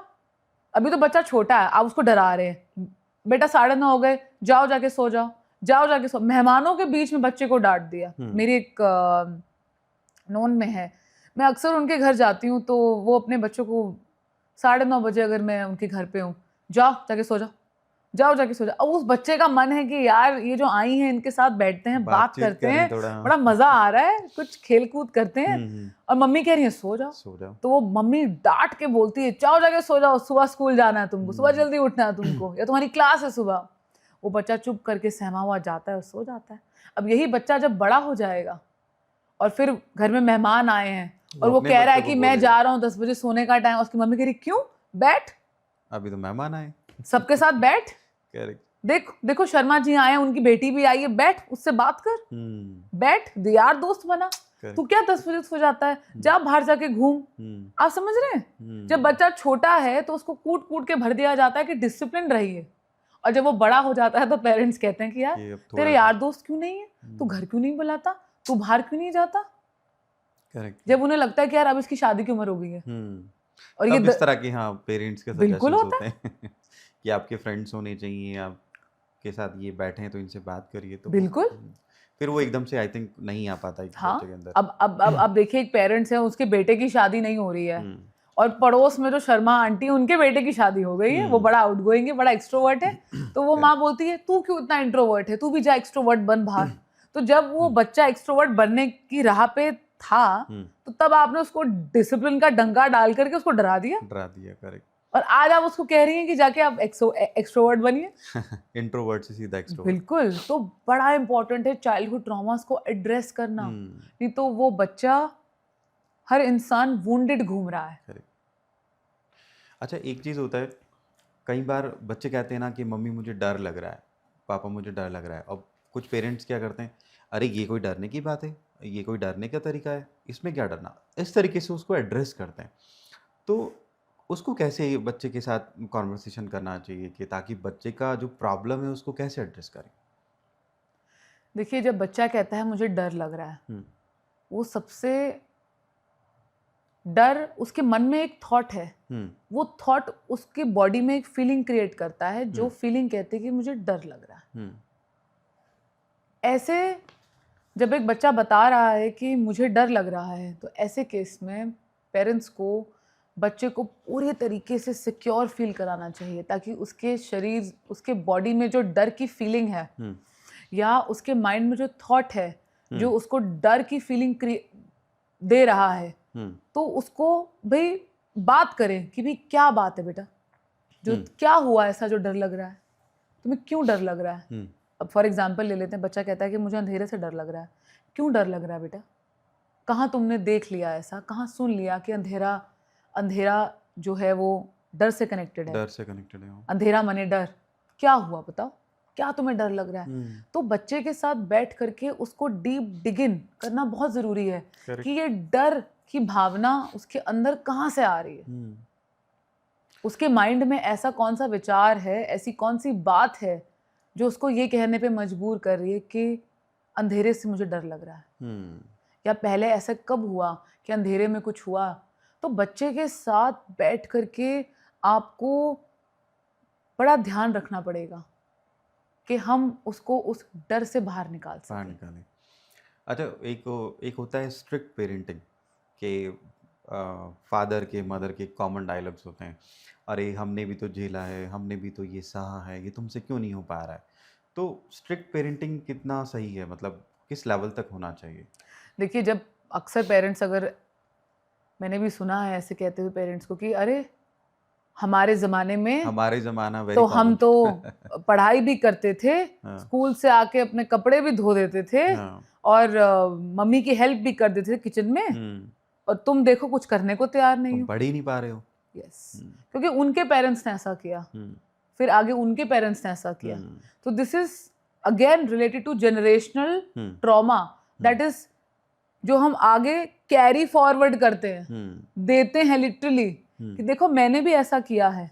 अभी तो बच्चा छोटा है, आप उसको डरा रहे हैं, बेटा 9:30 हो गए, जाओ जाके सो जाओ, जाओ जाके सो। मेहमानों के बीच में बच्चे को डांट दिया। मेरी एक नोन में है, मैं अक्सर उनके घर जाती हूँ तो वो अपने बच्चों को 9:30 बजे अगर मैं उनके घर पे हूँ, जाओ जाके सो जाओ, जाओ जाके सो जाओ। अब उस बच्चे का मन है कि यार ये जो आई हैं इनके साथ बैठते हैं, बात करते हैं, बड़ा मजा आ रहा है, कुछ खेल कूद करते हैं, और मम्मी कह रही है सो जाओ। तो वो मम्मी डांट के बोलती है जाओ जाके सो जाओ, सुबह स्कूल जाना है तुमको, सुबह जल्दी उठना है तुमको, या तुम्हारी क्लास है सुबह। वो बच्चा चुप करके सहमा हुआ जाता है और सो जाता है। अब यही बच्चा जब बड़ा हो जाएगा और फिर घर में मेहमान आए हैं और वो कह रहा है कि मैं जा रहा हूँ 10 बजे सोने का टाइम, उसकी मम्मी कह रही क्यों, बैठ, अभी तो मेहमान आए, सबके साथ बैठ, देखो देखो शर्मा जी आए हैं, उनकी बेटी भी आई है, बैठ उससे बात कर, बैठ यार दोस्त बना। तू क्या 10 बजे सो जाता है, जा बाहर जाके घूम। आप समझ रहे हैं? जब बच्चा छोटा है तो उसको कूट कूट के भर दिया जाता है कि डिसिप्लिन रहिए, और जब वो बड़ा हो जाता है तो पेरेंट्स कहते हैं कि यार तेरे यार दोस्त क्यों नहीं है, तू घर क्यों नहीं बुलाता, तू बाहर क्यों नहीं जाता। जब उन्हें लगता है कि यार अब इसकी शादी की उम्र हो गई है। और ये इस तरह की पेरेंट्स के बिल्कुल होता है कि आपके फ्रेंड्स होने चाहिए, आपके साथ ये बैठे हैं तो इनसे बात करिए, तो बिल्कुल फिर वो एकदम से आई थिंक नहीं आ पाता है बच्चे के अंदर। अब देखिए एक पेरेंट्स है, उसके बेटे की शादी नहीं हो रही है, और पड़ोस में जो शर्मा आंटी उनके बेटे की शादी हो गई है, वो बड़ा आउटगोइंग है, बड़ा एक्सट्रोवर्ट है, तो वो माँ बोलती है तू क्यों इतना इंट्रोवर्ट है, तू भी जा एक्सट्रोवर्ट बन बाहर। तो जब वो बच्चा एक्सट्रोवर्ट बनने की राह पे था तो तब आपने उसको डिसिप्लिन का डंका डाल करके उसको डरा दिया, करेक्ट। और आज आप उसको कह रही हैं कि जाके आप एक्सट्रोवर्ट बनिए। इंट्रोवर्ट से सीधा एक्सट्रोवर्ट। बिल्कुल। तो बड़ा इंपॉर्टेंट है चाइल्डहुड ट्रॉमास को एड्रेस करना, नहीं तो वो बच्चा, हर इंसान वुंडेड घूम रहा है। अच्छा, एक चीज़ होता है, कई बार बच्चे कहते हैं ना कि मम्मी मुझे डर लग रहा है, पापा मुझे डर लग रहा है। अब कुछ पेरेंट्स क्या करते हैं, अरे ये कोई डरने की बात है, ये कोई डरने का तरीका है, इसमें क्या डरना, इस तरीके से उसको एड्रेस करते हैं। तो उसको कैसे बच्चे के साथ कॉन्वर्सेशन करना चाहिए कि ताकि बच्चे का जो प्रॉब्लम है उसको कैसे एड्रेस करें? देखिए जब बच्चा कहता है मुझे डर लग रहा है, वो सबसे डर, उसके मन में एक थॉट है, वो थॉट उसके बॉडी में एक फीलिंग क्रिएट करता है, जो फीलिंग कहती है कि मुझे डर लग रहा है। ऐसे जब एक बच्चा बता रहा है कि मुझे डर लग रहा है, तो ऐसे केस में पेरेंट्स को बच्चे को पूरे तरीके से सिक्योर फील कराना चाहिए, ताकि उसके शरीर, उसके बॉडी में जो डर की फीलिंग है या उसके माइंड में जो थॉट है जो उसको डर की फीलिंग दे रहा है, तो उसको भाई बात करें कि भाई क्या बात है बेटा, जो क्या हुआ ऐसा जो डर लग रहा है, तुम्हें क्यों डर लग रहा है। अब फॉर एग्जाम्पल ले लेते हैं, बच्चा कहता है कि मुझे अंधेरे से डर लग रहा है। क्यों डर लग रहा है बेटा, कहाँ तुमने देख लिया ऐसा, कहाँ सुन लिया कि अंधेरा जो है वो डर से कनेक्टेड है। डर से कनेक्टेड है। अंधेरा मने डर, क्या हुआ बताओ, क्या तुम्हें डर लग रहा है। तो बच्चे के साथ बैठ करके उसको डीप डिगिन करना बहुत जरूरी है कि ये डर की भावना उसके अंदर कहाँ से आ रही है, उसके माइंड में ऐसा कौन सा विचार है, ऐसी कौन सी बात है जो उसको ये कहने पे मजबूर कर रही है कि अंधेरे से मुझे डर लग रहा है, या पहले ऐसा कब हुआ कि अंधेरे में कुछ हुआ। तो बच्चे के साथ बैठ करके आपको बड़ा ध्यान रखना पड़ेगा कि हम उसको उस डर से बाहर निकालें। अच्छा, एक होता है स्ट्रिक्ट पेरेंटिंग के, फादर के मदर के कॉमन डायलॉग्स होते हैं, अरे हमने भी तो झेला है, हमने भी तो ये सहा है, ये तुमसे क्यों नहीं हो पा रहा है। तो स्ट्रिक्ट पेरेंटिंग कितना सही है, मतलब किस लेवल तक होना चाहिए? देखिए जब अक्सर पेरेंट्स, अगर मैंने भी सुना है ऐसे कहते हुए पेरेंट्स को कि अरे हमारे जमाने में हमारे जमाना तो हम तो पढ़ाई भी करते थे, हाँ। स्कूल से आके अपने कपड़े भी धो देते थे, हाँ। और मम्मी की हेल्प भी कर देते थे किचन में, और तुम देखो कुछ करने को तैयार नहीं तुम हो। पढ़ ही नहीं पा रहे हो। यस, क्योंकि उनके पेरेंट्स ने ऐसा किया, फिर आगे उनके पेरेंट्स ने ऐसा किया। तो this is again related to generational trauma, that is जो हम आगे कैरी फॉरवर्ड करते हैं, देते हैं लिटरली, कि देखो मैंने भी ऐसा किया है,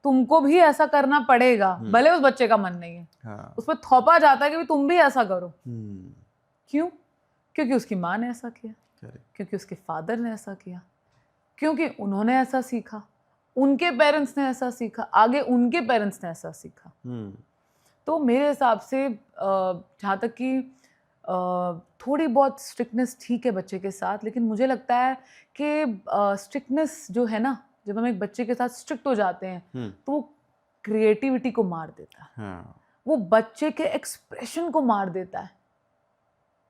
तुमको भी ऐसा करना पड़ेगा, भले उस बच्चे का मन नहीं है। हाँ। उस पर थोपा जाता है कि तुम भी ऐसा करो। क्यों? क्योंकि उसकी माँ ने ऐसा किया, क्योंकि उसके फादर ने ऐसा किया, क्योंकि उन्होंने ऐसा सीखा, उनके पेरेंट्स ने ऐसा सीखा, आगे उनके पेरेंट्स ने ऐसा सीखा। तो मेरे हिसाब से जहाँ तक कि थोड़ी बहुत स्ट्रिक्टनेस ठीक है बच्चे के साथ, लेकिन मुझे लगता है कि स्ट्रिक्टनेस जो है ना, जब हम एक बच्चे के साथ स्ट्रिक्ट हो जाते हैं तो वो क्रिएटिविटी को मार देता है। हाँ। वो बच्चे के एक्सप्रेशन को मार देता है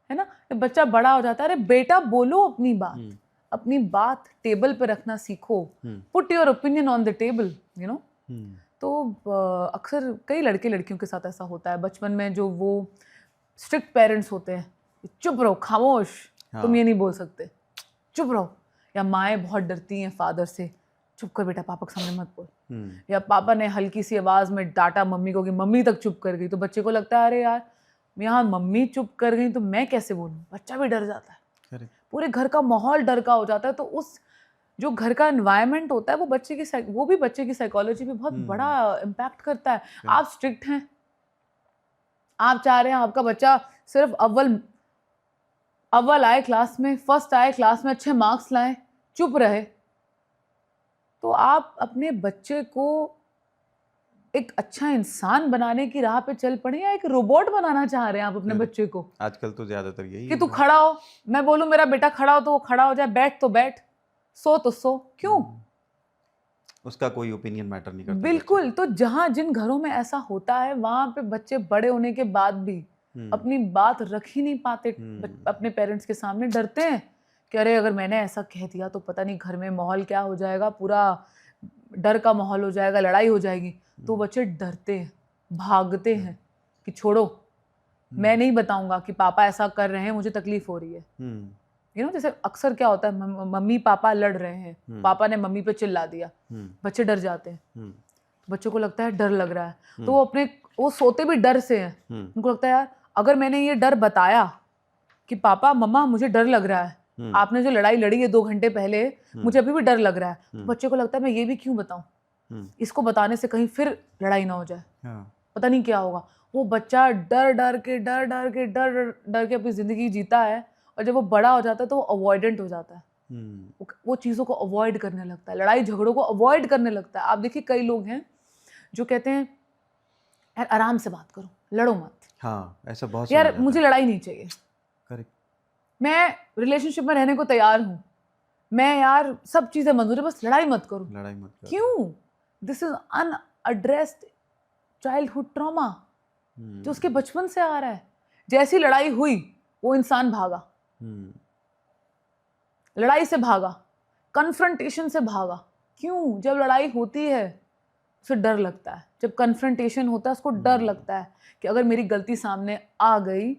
ना। जब बच्चा बड़ा हो जाता है, अरे बेटा बोलो अपनी बात टेबल पे रखना सीखो, put your opinion on the table, you know. तो अक्सर कई लड़के लड़कियों के साथ ऐसा होता है बचपन में, जो वो स्ट्रिक्ट पेरेंट्स होते हैं, चुप रहो, खामोश, तुम ये नहीं बोल सकते, चुप रहो। या माएँ बहुत डरती हैं फादर से, चुप कर बेटा, पापा के सामने मत बोल। या पापा ने हल्की सी आवाज़ में डांटा मम्मी को कि मम्मी तक चुप कर गई, तो बच्चे को लगता है अरे यार यहाँ मम्मी चुप कर गई तो मैं कैसे बोलूँ। बच्चा भी डर जाता है, पूरे घर का माहौल डर का हो जाता है। तो उस जो घर का एनवायरनमेंट होता है वो भी बच्चे की साइकोलॉजी पे बहुत बड़ा इम्पैक्ट करता है। आप स्ट्रिक्ट हैं, आप चाह रहे हैं आपका बच्चा सिर्फ अव्वल आए क्लास में, फर्स्ट आए क्लास में, अच्छे मार्क्स लाए, चुप रहे, तो आप अपने बच्चे को एक अच्छा इंसान बनाने की राह पे चल पड़े, या एक रोबोट बनाना चाह रहे हैं आप अपने बच्चे को? आजकल तो ज्यादातर यही कि तू खड़ा हो, मैं बोलूं मेरा बेटा खड़ा हो तो वो खड़ा हो जाए, बैठ तो बैठ, सो तो सो। क्यों? उसका कोई ओपिनियन मैटर नहीं करता। बिल्कुल। तो जिन घरों में ऐसा होता है, वहां पे बच्चे बड़े होने के बाद भी अपनी बात रख ही नहीं पाते अपने पेरेंट्स के सामने, डरते हैं कि अरे अगर मैंने ऐसा कह दिया तो पता नहीं घर में माहौल क्या हो जाएगा, पूरा डर का माहौल हो जाएगा, लड़ाई हो जाएगी। तो बच्चे डरते हैं, भागते हैं कि छोड़ो, मैं नहीं बताऊंगा कि पापा ऐसा कर रहे हैं, मुझे तकलीफ हो रही है। यू नो, जैसे अक्सर क्या होता है, मम्मी पापा लड़ रहे हैं, पापा ने मम्मी पे चिल्ला दिया, बच्चे डर जाते हैं। बच्चों को लगता है डर लग रहा है, तो वो सोते भी डर से हैं। उनको लगता है यार अगर मैंने ये डर बताया कि पापा मम्मा मुझे डर लग रहा है, आपने जो लड़ाई लड़ी है 2 घंटे पहले, मुझे अभी भी डर लग रहा है, तो बच्चे को लगता है मैं ये भी क्यों बताऊं, इसको बताने से कहीं फिर लड़ाई ना हो जाए, पता नहीं क्या होगा। वो बच्चा डर के अपनी जिंदगी जीता है, और जब वो बड़ा हो जाता है तो वो अवॉइडेंट हो जाता है। वो चीज़ों को अवॉइड करने लगता है, लड़ाई झगड़ों को अवॉइड करने लगता है। आप देखिए कई लोग हैं जो कहते हैं यार आराम से बात करो, लड़ो मत। हाँ, ऐसा बहुत यार मुझे लड़ाई नहीं चाहिए, करेक्ट, मैं रिलेशनशिप में रहने को तैयार हूँ, मैं यार सब चीज़ें मंजूर है, बस लड़ाई मत करो। क्यों? This is unaddressed childhood trauma जो उसके बचपन से आ रहा है। जैसी लड़ाई हुई वो इंसान भागा, लड़ाई से भागा, कन्फ्रंटेशन से भागा। क्यों? जब लड़ाई होती है उसे डर लगता है, जब कन्फ्रंटेशन होता है उसको डर लगता है कि अगर मेरी गलती सामने आ गई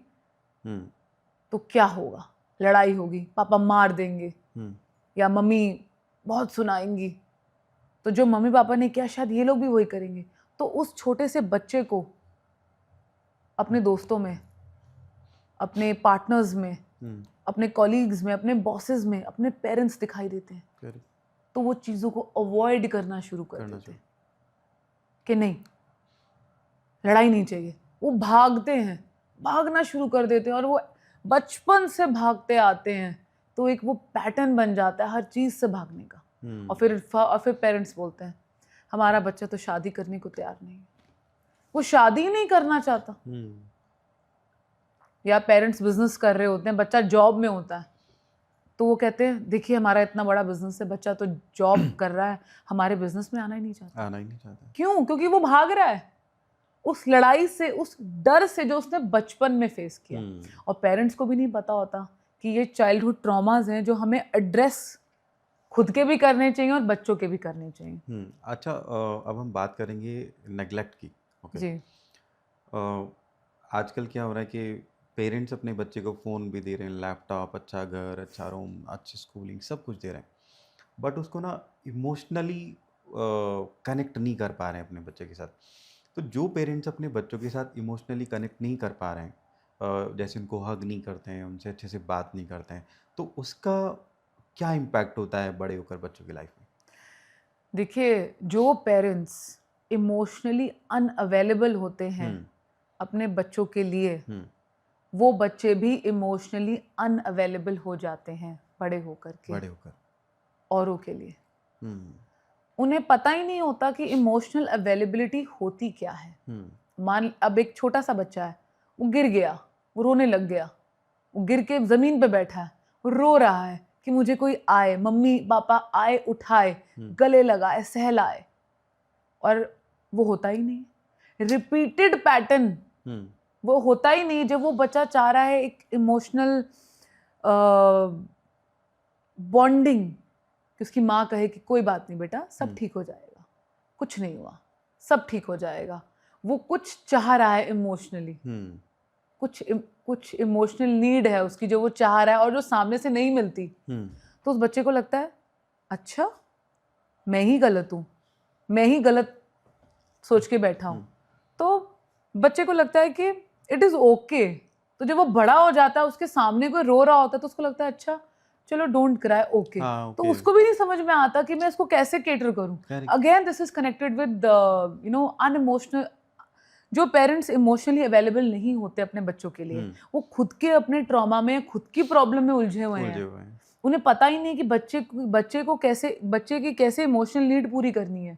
तो क्या होगा, लड़ाई होगी, पापा मार देंगे या मम्मी बहुत सुनाएंगी, तो जो मम्मी पापा ने किया शायद ये लोग भी वही करेंगे। तो उस छोटे से बच्चे को अपने दोस्तों में, अपने पार्टनर्स में, अपने कॉलीग्स में, अपने बॉसेस में, अपने पेरेंट्स दिखाई देते हैं, तो वो चीज़ों को अवॉइड करना शुरू कर देते हैं कि नहीं लड़ाई नहीं चाहिए। वो भागते हैं, भागना शुरू कर देते हैं, और वो बचपन से भागते आते हैं, तो एक वो पैटर्न बन जाता है हर चीज़ से भागने का। और फिर पेरेंट्स बोलते हैं हमारा बच्चा तो शादी करने को तैयार नहीं है, वो शादी नहीं करना चाहता। या पेरेंट्स बिजनेस कर रहे होते हैं, बच्चा जॉब में होता है, तो वो कहते हैं देखिए हमारा इतना बड़ा बिजनेस है, बच्चा तो जॉब कर रहा है, हमारे बिजनेस में आना ही नहीं चाहता। क्यों? क्योंकि वो भाग रहा है उस लड़ाई से, उस डर से जो उसने बचपन में फेस किया। और पेरेंट्स को भी नहीं पता होता कि ये चाइल्डहुड ट्रॉमास हैं जो हमें एड्रेस खुद के भी करने चाहिए और बच्चों के भी करने चाहिए। अच्छा, अब हम बात करेंगे नेग्लेक्ट की। ओके। जी। आजकल क्या हो रहा है कि पेरेंट्स अपने बच्चे को फ़ोन भी दे रहे हैं, लैपटॉप, अच्छा घर, अच्छा रूम, अच्छी स्कूलिंग, सब कुछ दे रहे हैं, बट उसको ना इमोशनली कनेक्ट नहीं कर पा रहे हैं अपने बच्चे के साथ। तो जो पेरेंट्स अपने बच्चों के साथ इमोशनली कनेक्ट नहीं कर पा रहे हैं, जैसे उनको हग नहीं करते हैं, उनसे अच्छे से बात नहीं करते हैं, तो उसका क्या इम्पैक्ट होता है बड़े होकर बच्चों की लाइफ में? देखिए, जो पेरेंट्स इमोशनली अनअवेलेबल होते हैं हम्म। अपने बच्चों के लिए, हम्म। वो बच्चे भी इमोशनली अनअवेलेबल हो जाते हैं बड़े होकर के बड़े होकर। औरों के लिए। हम्म। उन्हें पता ही नहीं होता कि इमोशनल अवेलेबिलिटी होती क्या है। मान अब एक छोटा सा बच्चा है, वो गिर गया, वो रोने लग गया, वो गिर के जमीन पे बैठा है, वो रो रहा है कि मुझे कोई आए, मम्मी पापा आए, उठाए, गले लगाए, सहलाए, और वो होता ही नहीं। रिपीटेड पैटर्न वो होता ही नहीं। जब वो बच्चा चाह रहा है एक इमोशनल बॉन्डिंग, कि उसकी माँ कहे कि कोई बात नहीं बेटा, सब ठीक हो जाएगा, कुछ नहीं हुआ, सब ठीक हो जाएगा, वो कुछ चाह रहा है इमोशनली, कुछ इमोशनल नीड है उसकी जो वो चाह रहा है और जो सामने से नहीं मिलती, तो उस बच्चे को लगता है अच्छा मैं ही गलत हूँ, मैं ही गलत सोच के बैठा हूँ। तो बच्चे को लगता है कि इट इज़ ओके। तो जब वो बड़ा हो जाता है, उसके सामने कोई रो रहा होता है, तो उसको लगता है अच्छा चलो डोंट क्राई, ओके। तो उसको भी नहीं समझ में आता कि मैं इसको कैसे केटर करूँ। Again this is connected with unemotional. जो पेरेंट्स इमोशनली अवेलेबल नहीं होते अपने बच्चों के लिए, वो खुद के अपने ट्रॉमा में, खुद की प्रॉब्लम में उलझे हुए हैं। उन्हें पता ही नहीं कि बच्चे की कैसे इमोशनल नीड पूरी करनी है।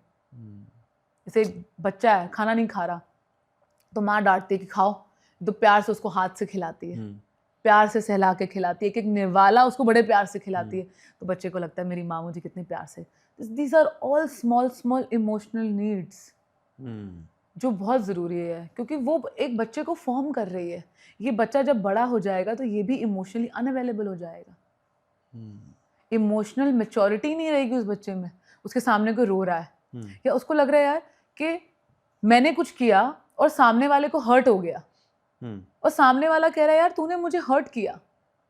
जैसे बच्चा है, खाना नहीं खा रहा, तो माँ डांटती है कि खाओ, तो प्यार से उसको हाथ से खिलाती है, प्यार से सहला के खिलाती है, एक एक निवाला उसको बड़े प्यार से खिलाती है। तो बच्चे को लगता है मेरी माँ मुझे कितने प्यार से। These are all small small emotional needs जो बहुत ज़रूरी है, क्योंकि वो एक बच्चे को फॉर्म कर रही है। ये बच्चा जब बड़ा हो जाएगा तो ये भी इमोशनली अनअवेलेबल हो जाएगा। इमोशनल मैच्योरिटी नहीं रहेगी उस बच्चे में। उसके सामने कोई रो रहा है या उसको लग रहा है यार कि मैंने कुछ किया और सामने वाले को हर्ट हो गया, और सामने वाला कह रहा है यार तूने मुझे हर्ट किया।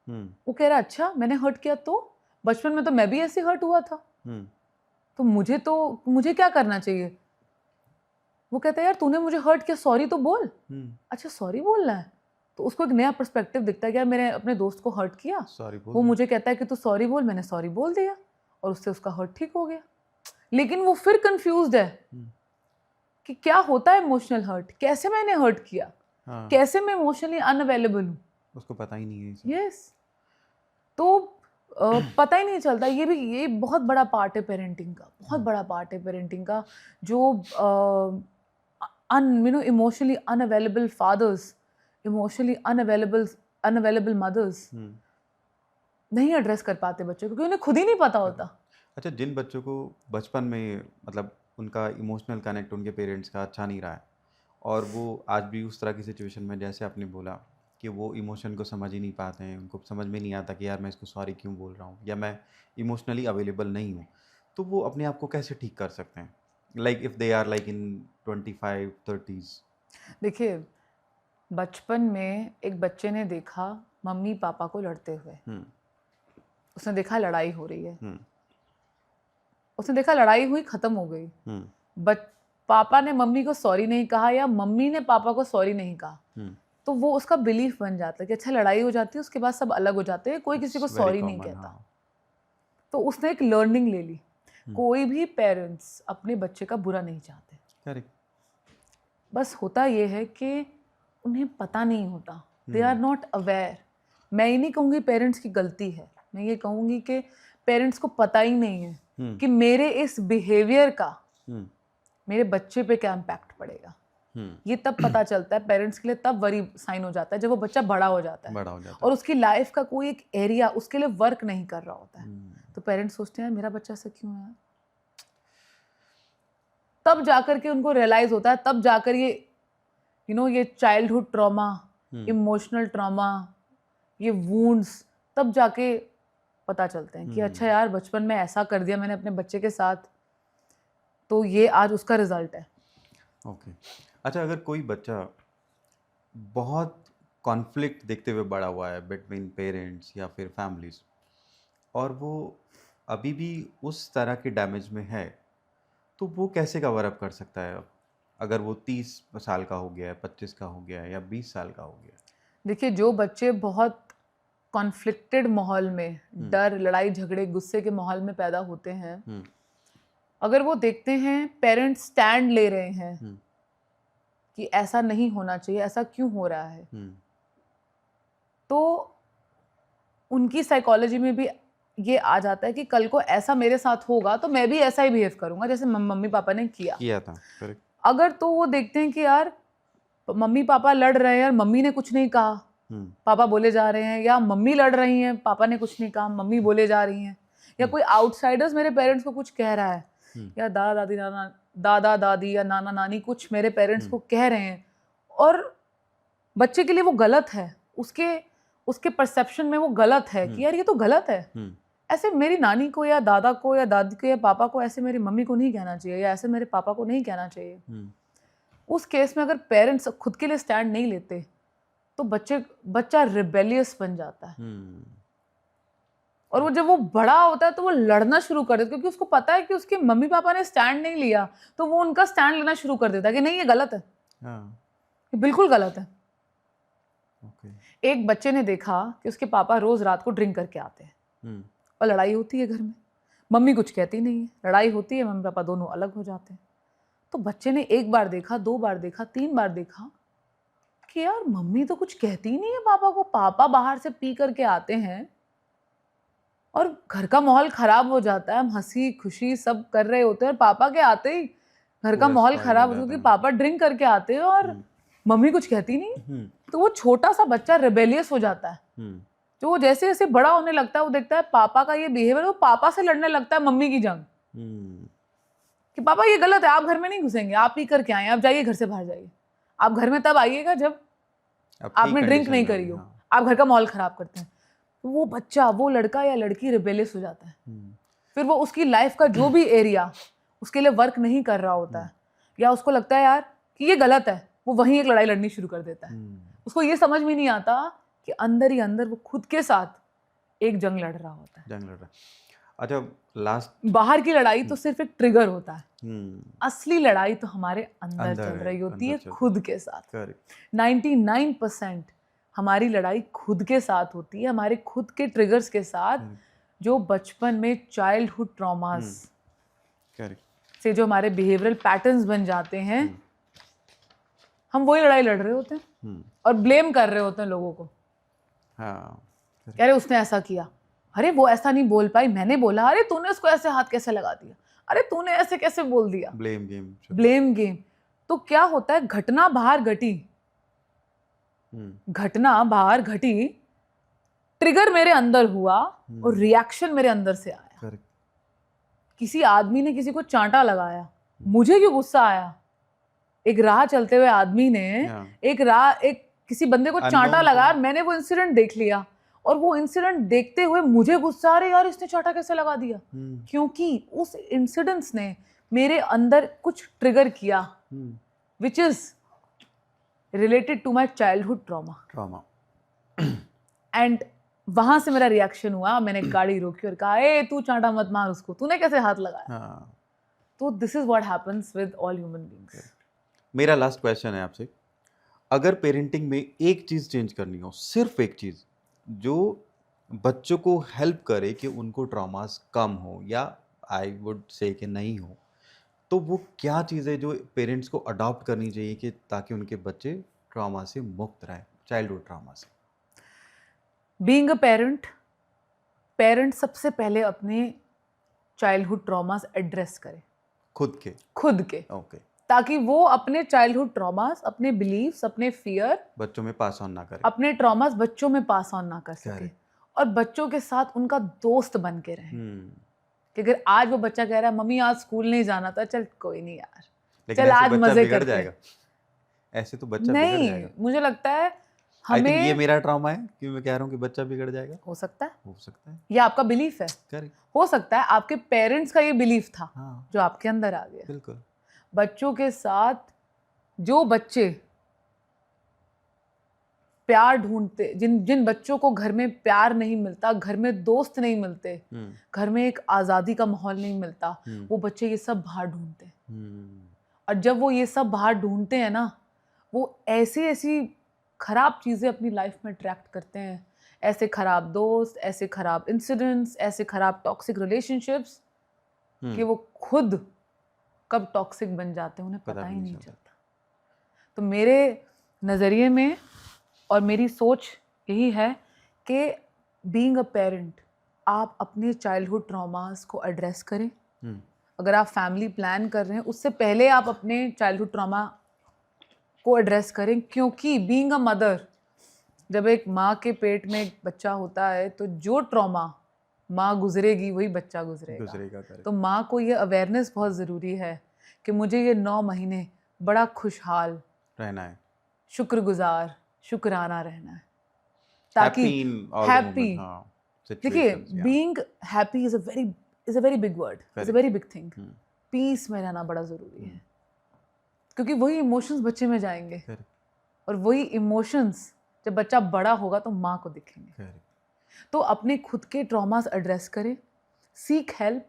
वो कह रहा है अच्छा मैंने हर्ट किया, तो बचपन में तो मैं भी ऐसे हर्ट हुआ था, तो मुझे क्या करना चाहिए। वो कहता है यार तूने मुझे हर्ट किया, सॉरी तो बोल। अच्छा सॉरी बोलना है, तो उसको एक नया पर्सपेक्टिव दिखता है कि यार मैंने अपने दोस्त को हर्ट किया, वो मुझे कहता है कि तू सॉरी बोल, मैंने सॉरी बोल दिया और उससे उसका हर्ट ठीक हो गया। लेकिन वो फिर कंफ्यूज्ड है कि क्या होता है इमोशनल हर्ट, कैसे मैंने हर्ट किया, कैसे मैं इमोशनली अनअवेलेबल हूँ, उसको पता ही नहीं है। यस तो पता ही नहीं चलता। ये बहुत बड़ा पार्ट है पेरेंटिंग का, बहुत बड़ा पार्ट है पेरेंटिंग का, जो emotionally unavailable fathers, emotionally unavailable mothers नहीं एड्रेस कर पाते बच्चों को, क्योंकि उन्हें खुद ही नहीं पता होता। अच्छा, जिन बच्चों को बचपन में मतलब उनका इमोशनल कनेक्ट उनके पेरेंट्स का अच्छा नहीं रहा है, और वो आज भी उस तरह की सिचुएशन में, जैसे आपने बोला कि वो इमोशन को समझ ही नहीं पाते हैं, उनको समझ में नहीं आता कि यार मैं इसको सॉरी क्यों बोल रहा हूँ, या मैं इमोशनली अवेलेबल नहीं हूँ, तो वो अपने आप को कैसे ठीक कर सकते हैं, like if they are like in 25-30s? देखिए, बचपन में एक बच्चे ने देखा मम्मी पापा को लड़ते हुए, उसने देखा लड़ाई हो रही है, उसने देखा लड़ाई हुई, खत्म हो गई, बट पापा ने मम्मी को सॉरी नहीं कहा या मम्मी ने पापा को सॉरी नहीं कहा, तो वो उसका बिलीफ बन जाता है कि अच्छा लड़ाई हो जाती है, उसके बाद सब अलग हो जाते हैं, कोई किसी को सॉरी नहीं कहता। तो उसने एक लर्निंग ले ली। कोई भी पेरेंट्स अपने बच्चे का बुरा नहीं चाहते, करेक्ट। बस होता ये है कि उन्हें पता नहीं होता, दे आर नॉट अवेयर। मैं ये नहीं कहूँगी पेरेंट्स की गलती है, मैं ये कहूँगी कि पेरेंट्स को पता ही नहीं है कि मेरे इस बिहेवियर का मेरे बच्चे पे क्या इम्पैक्ट पड़ेगा। ये तब पता चलता है पेरेंट्स के लिए, तब वरी साइन हो जाता है जब वो बच्चा बड़ा हो जाता है और उसकी लाइफ का कोई एक एरिया उसके लिए वर्क नहीं कर रहा होता है। तो पेरेंट्स सोचते हैं मेरा बच्चा ऐसा क्यों है, तब जाकर के उनको रियलाइज होता है, तब जाकर ये ये चाइल्डहुड ट्रॉमा, इमोशनल ट्रॉमा, ये वुंड्स तब जाके पता चलते हैं कि अच्छा यार बचपन में ऐसा कर दिया मैंने अपने बच्चे के साथ, तो ये आज उसका रिजल्ट है। ओके। अच्छा, अगर कोई बच्चा बहुत कॉन्फ्लिक्ट देखते हुए बड़ा हुआ है बिटवीन पेरेंट्स या फिर फैमिलीज, और वो अभी भी उस तरह के डैमेज में है, तो वो कैसे कवर अप कर सकता है? अगर वो 30 साल का हो गया है, 25 का हो गया है या 20 साल का हो गया है? देखिए, जो बच्चे बहुत कॉन्फ्लिक्टेड माहौल में, डर, लड़ाई झगड़े, गुस्से के माहौल में पैदा होते हैं, अगर वो देखते हैं पेरेंट्स स्टैंड ले रहे हैं कि ऐसा नहीं होना चाहिए, ऐसा क्यों हो रहा है, तो उनकी साइकोलॉजी में भी ये आ जाता है कि कल को ऐसा मेरे साथ होगा तो मैं भी ऐसा ही बिहेव करूंगा जैसे मम्मी पापा ने किया था। करेक्ट। अगर तो वो देखते हैं कि यार मम्मी पापा लड़ रहे हैं, यार मम्मी ने कुछ नहीं कहा, पापा बोले जा रहे हैं, या मम्मी लड़ रही हैं, पापा ने कुछ नहीं कहा, मम्मी बोले जा रही हैं, या कोई आउटसाइडर्स मेरे पेरेंट्स को कुछ कह रहा है, या दादा दादी या नाना नानी कुछ मेरे पेरेंट्स को कह रहे हैं, और बच्चे के लिए वो गलत है, उसके परसेप्शन में वो गलत है कि यार ये तो गलत है, ऐसे मेरी नानी को या दादा को या दादी को या पापा को ऐसे मेरी मम्मी को नहीं कहना चाहिए, या ऐसे मेरे पापा को नहीं कहना चाहिए। उस केस में अगर पेरेंट्स खुद के लिए स्टैंड नहीं लेते तो बच्चा रिबेलियस बन जाता है, और वो जब वो बड़ा होता है तो वो लड़ना शुरू कर देता है, क्योंकि उसको पता है कि उसके मम्मी पापा ने स्टैंड नहीं लिया, तो वो उनका स्टैंड लेना शुरू कर देता है कि नहीं ये गलत है, ये बिल्कुल गलत है। एक बच्चे ने देखा कि उसके पापा रोज रात को ड्रिंक करके आते हैं और लड़ाई होती है घर में, मम्मी कुछ कहती नहीं है, लड़ाई होती है, मम्मी पापा दोनों अलग हो जाते हैं। तो बच्चे ने एक बार देखा, 2 बार देखा, 3 बार देखा कि यार मम्मी तो कुछ कहती ही नहीं है पापा को, पापा बाहर से पी करके आते हैं और घर का माहौल खराब हो जाता है, हम हंसी खुशी सब कर रहे होते हैं, और पापा के आते ही घर का माहौल खराब हो जाता है क्योंकि पापा ड्रिंक करके आते हैं और मम्मी कुछ कहती नहीं। तो वो छोटा सा बच्चा रिबेलियस हो जाता है, जो वो जैसे जैसे बड़ा होने लगता है वो देखता है पापा का ये बिहेवियर, वो पापा से लड़ने लगता है मम्मी की जंग, कि पापा ये गलत है, आप घर में नहीं घुसेंगे, आप पी करके आए, आप जाइए घर से बाहर जाइए, आप घर में तब आइएगा जब आपने ड्रिंक नहीं करी हो, आप घर का माहौल खराब करते हैं। तो वो बच्चा, वो लड़का या लड़की रिबेलियस हो जाता है, फिर वो उसकी लाइफ का जो भी एरिया उसके लिए वर्क नहीं कर रहा होता है, या उसको लगता है यार कि ये गलत है, वो वहीं एक लड़ाई लड़नी शुरू कर देता है। उसको ये समझ में नहीं आता कि अंदर ही अंदर वो खुद के साथ एक जंग लड़ रहा होता है। अच्छा, लास्ट बाहर की लड़ाई तो सिर्फ एक ट्रिगर होता है, असली लड़ाई तो हमारे अंदर चल रही होती है, खुद के साथ। 99% हमारी लड़ाई खुद के साथ होती है, हमारे खुद के ट्रिगर्स के साथ, जो बचपन में चाइल्डहुड ट्रॉमास से जो हमारे बिहेवियरल पैटर्न्स बन जाते हैं, हम वही लड़ाई लड़ रहे होते हैं और ब्लेम कर रहे होते हैं लोगों को। अरे उसने ऐसा किया, अरे वो ऐसा नहीं बोल पाई, मैंने बोला, अरे तूने उसको ऐसे हाथ कैसे लगा दिया, अरे तूने ऐसे कैसे बोल दिया। Blame game. तो क्या होता है, घटना बाहर घटी, घटना बाहर घटी, ट्रिगर मेरे अंदर हुआ और रिएक्शन मेरे अंदर से आया। किसी आदमी ने किसी को चांटा लगाया, मुझे क्यों गुस्सा आया? एक राह चलते हुए आदमी ने एक किसी बंदे को चांटा लगाया, मैंने वो इंसिडेंट देख लिया, और वो इंसिडेंट देखते हुए मुझे गुस्सा आ रहा है, यार इसने चांटा कैसे लगा दिया, क्योंकि उस इंसिडेंट्स ने मेरे अंदर कुछ ट्रिगर किया, which is related to my childhood trauma. And वहां से मेरा रिएक्शन हुआ, मैंने गाड़ी रोकी और कहा, ए तू चांटा मत मार उसको, तूने कैसे हाथ लगाया। तो this is what happens with all human beings. मेरा लास्ट क्वेश्चन है आपसे, अगर पेरेंटिंग में एक चीज चेंज करनी हो, सिर्फ एक चीज जो बच्चों को हेल्प करे कि उनको ट्रॉमास कम हो, या आई वुड से कि नहीं हो, तो वो क्या चीज़ है जो पेरेंट्स को अडॉप्ट करनी चाहिए कि ताकि उनके बच्चे ट्रॉमा से मुक्त रहे, चाइल्डहुड ट्रॉमा से? बीइंग अ पेरेंट सबसे पहले अपने चाइल्डहुड ट्रॉमास एड्रेस करे, खुद के ओके, ताकि वो अपने चाइल्डहुड ट्रॉमास, अपने बिलीव्स, अपने फियर बच्चों में पास ऑन ना करे, अपने ट्रॉमास बच्चों में पास ऑन ना कर सके, और बच्चों के साथ उनका दोस्त बन के रहे। कि अगर आज वो बच्चा कह रहा है मम्मी आज स्कूल नहीं जाना था, चल कोई नहीं यार, चल आज मजे करते हैं, ऐसे तो बच्चा बिगड़ जाएगा। मुझे लगता है आई थिंक ये हमें मेरा ट्रॉमा है कि मैं कह रहा हूँ कि बच्चा बिगड़ जाएगा। हो सकता है, हो सकता है। ये आपका बिलीफ है, करेक्ट। हो सकता है आपके पेरेंट्स का ये बिलीफ था हाँ जो आपके अंदर आ गया। बिल्कुल। बच्चों के साथ जो बच्चे प्यार ढूंढते, जिन जिन बच्चों को घर में प्यार नहीं मिलता, घर में दोस्त नहीं मिलते, घर में एक आज़ादी का माहौल नहीं मिलता, वो बच्चे ये सब बाहर ढूंढते हैं। और जब वो ये सब बाहर ढूंढते हैं ना, वो ऐसी ऐसी खराब चीज़ें अपनी लाइफ में अट्रैक्ट करते हैं, ऐसे खराब दोस्त, ऐसे खराब इंसिडेंट्स, ऐसे खराब टॉक्सिक रिलेशनशिप्स कि वो खुद कब टॉक्सिक बन जाते हैं उन्हें पता ही नहीं चलता। तो मेरे नज़रिए में और मेरी सोच यही है कि बीइंग अ पेरेंट आप अपने चाइल्डहुड ट्रॉमास को एड्रेस करें। अगर आप फैमिली प्लान कर रहे हैं उससे पहले आप अपने चाइल्डहुड ट्रॉमा को एड्रेस करें, क्योंकि बीइंग अ मदर, जब एक माँ के पेट में एक बच्चा होता है तो जो ट्रॉमा माँ गुजरेगी वही बच्चा गुजरेगा। तो माँ को ये अवेयरनेस बहुत ज़रूरी है कि मुझे ये 9 महीने बड़ा खुशहाल रहना है, शुक्रगुजार, शुक्राना रहना है, ताकि हैप्पी, देखिए being happy is a very big word, is a very big thing. Peace में रहना बड़ा ज़रूरी है, क्योंकि वही इमोशंस बच्चे में जाएंगे और वही इमोशंस जब बच्चा बड़ा होगा तो माँ को दिखेंगे। तो अपने खुद के ट्रॉमास एड्रेस करें, सीक हेल्प,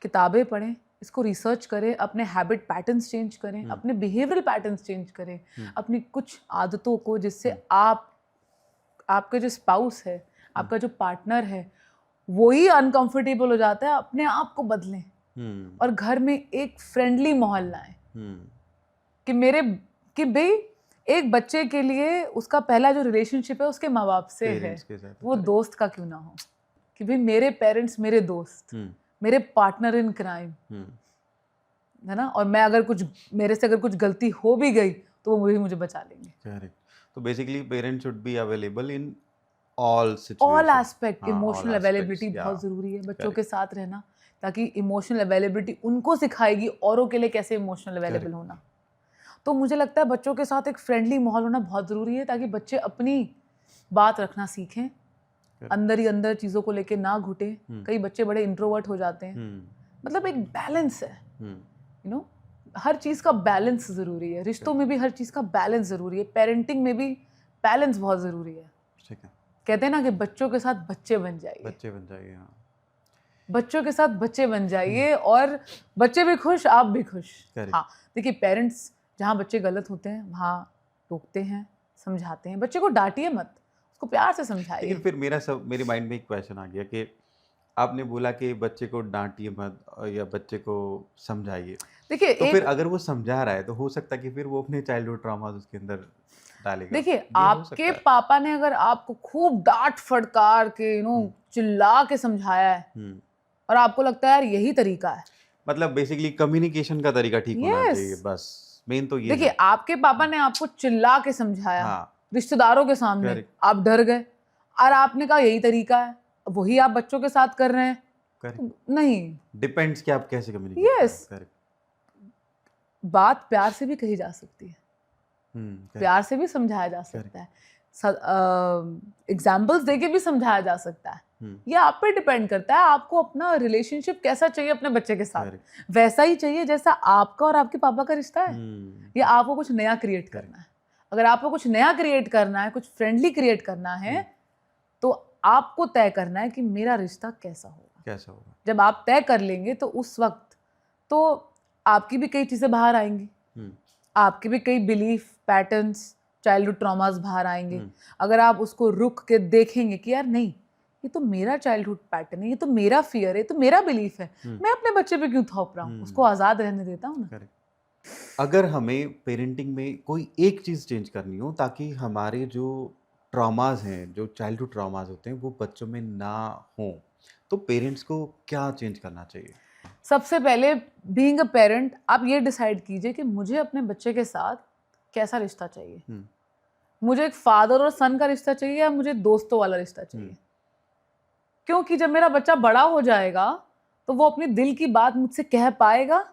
किताबें पढ़ें, इसको रिसर्च करें, अपने हैबिट पैटर्न्स चेंज करें, अपने बिहेवियरल पैटर्न्स चेंज करें, अपनी कुछ आदतों को, जिससे आपका जो स्पाउस है, आपका जो पार्टनर है, वही अनकंफर्टेबल हो जाता है, अपने आप को बदलें और घर में एक फ्रेंडली माहौल लाएं। कि भाई एक बच्चे के लिए उसका पहला जो रिलेशनशिप है उसके माँ बाप से है, वो दोस्त का क्यों ना हो, कि भाई मेरे पेरेंट्स मेरे दोस्त, मेरे पार्टनर इन क्राइम, है ना, और मैं अगर मेरे से अगर कुछ गलती हो भी गई तो वो मुझे बचा लेंगे। करेक्ट। तो basically parents should be available in all situation, all aspect. Emotional availability बहुत ज़रूरी है बच्चों के साथ रहना, ताकि इमोशनल अवेलेबिलिटी उनको सिखाएगी औरों के लिए कैसे इमोशनल अवेलेबल होना। तो मुझे लगता है बच्चों के साथ एक फ्रेंडली माहौल होना बहुत ज़रूरी है, ताकि बच्चे अपनी बात रखना सीखें, अंदर ही अंदर चीज़ों को लेके ना घुटे। कई बच्चे बड़े इंट्रोवर्ट हो जाते हैं। मतलब एक बैलेंस है, यू नो, हर चीज़ का बैलेंस ज़रूरी है। रिश्तों में भी हर चीज़ का बैलेंस ज़रूरी है, पेरेंटिंग में भी बैलेंस बहुत ज़रूरी है। कहते हैं ना कि बच्चों के साथ बच्चे बन जाइए, हाँ। बच्चों के साथ बच्चे बन जाइए और बच्चे भी खुश, आप भी खुश। हाँ, देखिए पेरेंट्स जहाँ बच्चे गलत होते हैं वहाँ टोकते हैं, समझाते हैं, बच्चे को डांटिए मत, उसको प्यार से समझाइए। लेकिन फिर मेरे माइंड में एक क्वेश्चन आ गया कि आपने बोला कि बच्चे को डांटिए मत या बच्चे को समझाइए। देखिए तो फिर अगर वो समझा रहा है तो हो सकता है कि फिर वो अपने चाइल्डहुड ट्रॉमा उसके अंदर डालेगा। देखिए आपके पापा ने अगर आपको खूब डांट फटकार के चिल्ला के समझाया है और आपको लगता है यार यही तरीका है, मतलब बेसिकली कम्युनिकेशन का तरीका ठीक होना चाहिए, बस मेन तो ये। देखिए आपके पापा ने आपको चिल्ला के समझाया, रिश्तेदारों के सामने, आप डर गए और आपने कहा यही तरीका है, वही आप बच्चों के साथ कर रहे हैं। नहीं, डिपेंड्स कि आप कैसे कम्युनिकेट करें। बात प्यार से भी कही जा सकती है, प्यार से भी समझाया जा सकता है, एग्जाम्पल्स देके भी समझाया जा सकता है। ये आप पे डिपेंड करता है, आपको अपना रिलेशनशिप कैसा चाहिए अपने बच्चे के साथ, वैसा ही चाहिए जैसा आपका और आपके पापा का रिश्ता है, या आपको कुछ नया क्रिएट करना है। अगर आपको कुछ नया क्रिएट करना है, कुछ फ्रेंडली क्रिएट करना है, तो आपको तय करना है कि मेरा रिश्ता कैसा होगा। जब आप तय कर लेंगे तो उस वक्त तो आपकी भी कई चीज़ें बाहर आएंगी, आपके भी कई बिलीफ पैटर्न्स, चाइल्डहुड ट्रॉमास बाहर आएंगे। अगर आप उसको रुक के देखेंगे कि यार नहीं, ये तो मेरा चाइल्डहुड पैटर्न है, ये तो मेरा फियर है, ये तो मेरा बिलीफ है, मैं अपने बच्चे पे क्यों थोप रहा हूँ, उसको आज़ाद रहने देता हूँ ना। अगर हमें पेरेंटिंग में कोई एक चीज़ चेंज करनी हो ताकि हमारे जो ट्रॉमास हैं, जो चाइल्डहुड ट्रॉमास होते हैं, वो बच्चों में ना हों, तो पेरेंट्स को क्या चेंज करना चाहिए? सबसे पहले बीइंग अ पेरेंट आप ये डिसाइड कीजिए कि मुझे अपने बच्चे के साथ कैसा रिश्ता चाहिए। मुझे एक फादर और सन का रिश्ता चाहिए या मुझे दोस्तों वाला रिश्ता चाहिए। क्योंकि जब मेरा बच्चा बड़ा हो जाएगा तो वो अपने दिल की बात मुझसे कह पाएगा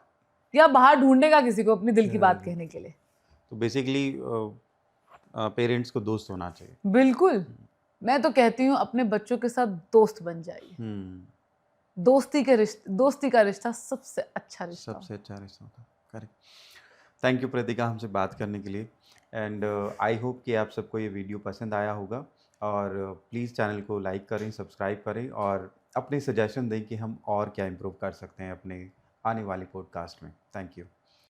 या बाहर ढूंढेगा किसी को अपने दिल की बात कहने के लिए। तो बेसिकली पेरेंट्स को दोस्त होना चाहिए। बिल्कुल, मैं तो कहती हूँ अपने बच्चों के साथ दोस्त बन जाइए। दोस्ती का रिश्ता सबसे अच्छा रिश्ता सबसे अच्छा रिश्ता होता है, करेक्ट। थैंक यू प्रतीका हमसे बात करने के लिए, एंड आई होप कि आप सबको ये वीडियो पसंद आया होगा, और प्लीज़ चैनल को लाइक करें, सब्सक्राइब करें, और अपने सजेशन दें कि हम और क्या इम्प्रूव कर सकते हैं अपने आने वाले पॉडकास्ट में। Thank you.